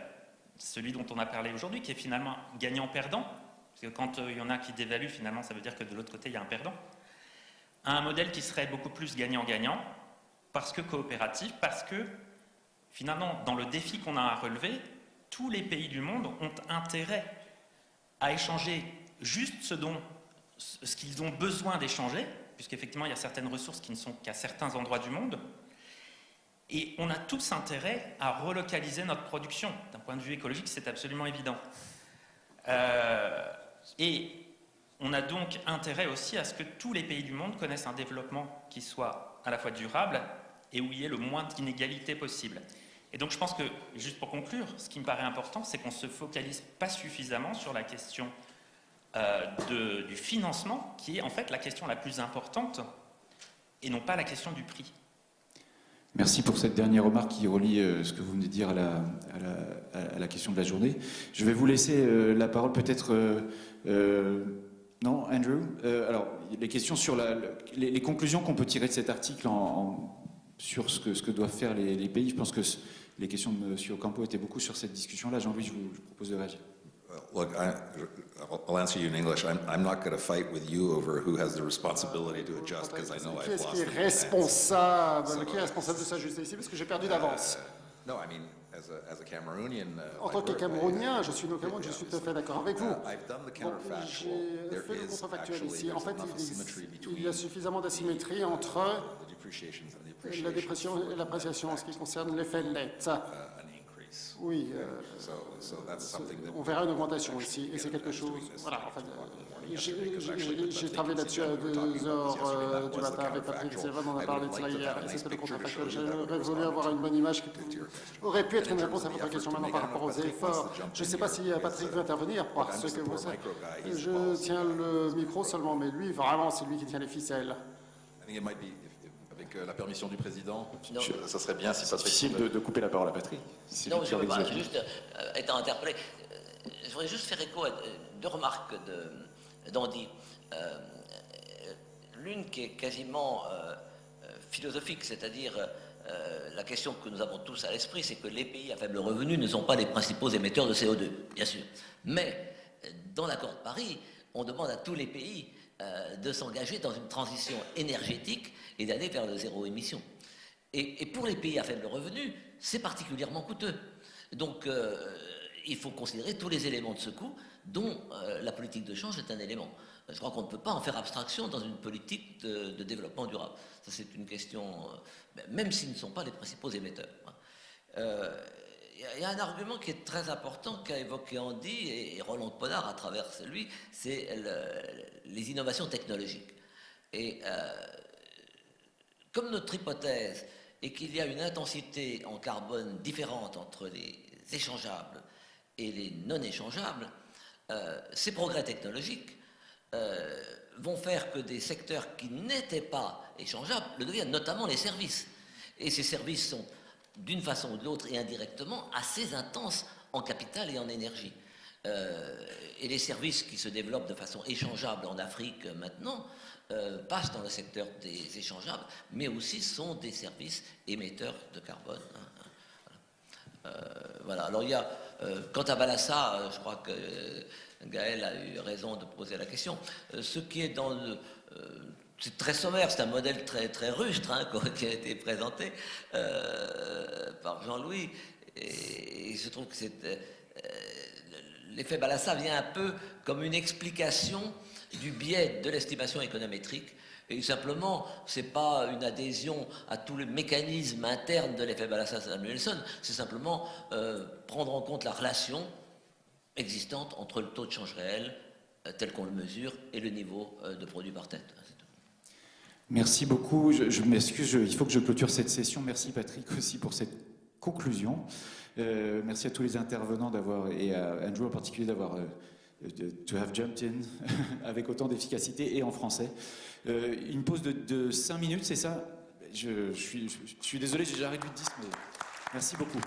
celui dont on a parlé aujourd'hui, qui est finalement gagnant-perdant, parce que quand il y en a qui dévaluent, finalement ça veut dire que de l'autre côté il y a un perdant, à un modèle qui serait beaucoup plus gagnant-gagnant, parce que coopératif, parce que finalement dans le défi qu'on a à relever, tous les pays du monde ont intérêt à échanger juste ce qu'ils ont besoin d'échanger, puisqu'effectivement il y a certaines ressources qui ne sont qu'à certains endroits du monde, et on a tous intérêt à relocaliser notre production. D'un point de vue écologique, c'est absolument évident. Et on a donc intérêt aussi à ce que tous les pays du monde connaissent un développement qui soit à la fois durable et où il y ait le moins d'inégalités possible. Et donc je pense que, juste pour conclure, ce qui me paraît important, c'est qu'on ne se focalise pas suffisamment sur la question du financement, qui est en fait la question la plus importante, et non pas la question du prix. Merci pour cette dernière remarque qui relie ce que vous venez de dire à la question de la journée. Je vais vous laisser la parole peut-être... non, Andrew. Alors, les questions sur les conclusions qu'on peut tirer de cet article sur ce que doivent faire les pays. Je pense que les questions de M. Ocampo étaient beaucoup sur cette discussion-là. Jean-Louis, je vous propose de réagir. Look, I'll answer you in English. I'm not going to fight with you over who has the responsibility to adjust, because I know I've lost. Qui est responsable de s'ajuster ici, parce que j'ai perdu d'avance. No, I mean, as a Cameroonian, En tant que Camerounien, je suis au Cameroun, je suis tout à fait d'accord avec vous. Bon, j'ai fait le contrefactuel ici. En fait, il y a suffisamment d'asymétrie entre la dépréciation et l'appréciation en ce qui concerne l'effet net. Oui, on verra une augmentation ici, et c'est quelque chose... Voilà, en fait, j'ai travaillé là-dessus à 2h du matin avec Patrick Silva, on en a parlé de cela hier, et c'était le contrefactuel. J'aurais voulu avoir une bonne image qui aurait pu être une réponse à votre question maintenant par rapport aux efforts. Je ne sais pas si Patrick veut intervenir, parce que vous savez, je tiens le micro seulement, mais lui, vraiment, c'est lui qui tient les ficelles. Avec la permission du président, ça serait bien si Patrick... C'est difficile de couper la parole à Patrick. Non, je ne veux pas, juste étant interpellé, je voudrais juste faire écho à deux remarques d'Andy. L'une qui est quasiment philosophique, c'est-à-dire la question que nous avons tous à l'esprit, c'est que les pays à faible revenu ne sont pas les principaux émetteurs de CO2, bien sûr. Mais dans l'accord de Paris, on demande à tous les pays de s'engager dans une transition énergétique et d'aller vers le zéro émission. Et pour les pays à faible revenu, c'est particulièrement coûteux. Donc, il faut considérer tous les éléments de ce coût, dont la politique de change est un élément. Je crois qu'on ne peut pas en faire abstraction dans une politique de développement durable. Ça, c'est une question, même s'ils ne sont pas les principaux émetteurs. Il y a un argument qui est très important qu'a évoqué Andy et Roland Podar à travers lui, c'est les innovations technologiques. Et comme notre hypothèse est qu'il y a une intensité en carbone différente entre les échangeables et les non échangeables, ces progrès technologiques vont faire que des secteurs qui n'étaient pas échangeables le deviennent, notamment les services. Et ces services sont d'une façon ou de l'autre et indirectement assez intenses en capital et en énergie. Et les services qui se développent de façon échangeable en Afrique maintenant passent dans le secteur des échangeables, mais aussi sont des services émetteurs de carbone. Voilà. Alors il y a, quant à Balassa, je crois que Gaël a eu raison de poser la question. Ce qui est dans le... c'est très sommaire, c'est un modèle très, très rustre qui a été présenté par Jean-Louis. Et je trouve que c'est... l'effet Balassa vient un peu comme une explication du biais de l'estimation économétrique. Et simplement, ce n'est pas une adhésion à tous les mécanismes internes de l'effet Balassa-Samuelson, c'est simplement prendre en compte la relation existante entre le taux de change réel tel qu'on le mesure et le niveau de produit par tête. Merci beaucoup. Je m'excuse, il faut que je clôture cette session. Merci Patrick aussi pour cette conclusion. Merci à tous les intervenants et à Andrew en particulier d'avoir to have jumped in avec autant d'efficacité et en français. Une pause de 5 minutes, c'est ça? Je suis désolé, j'ai déjà réduit de 10, mais merci beaucoup.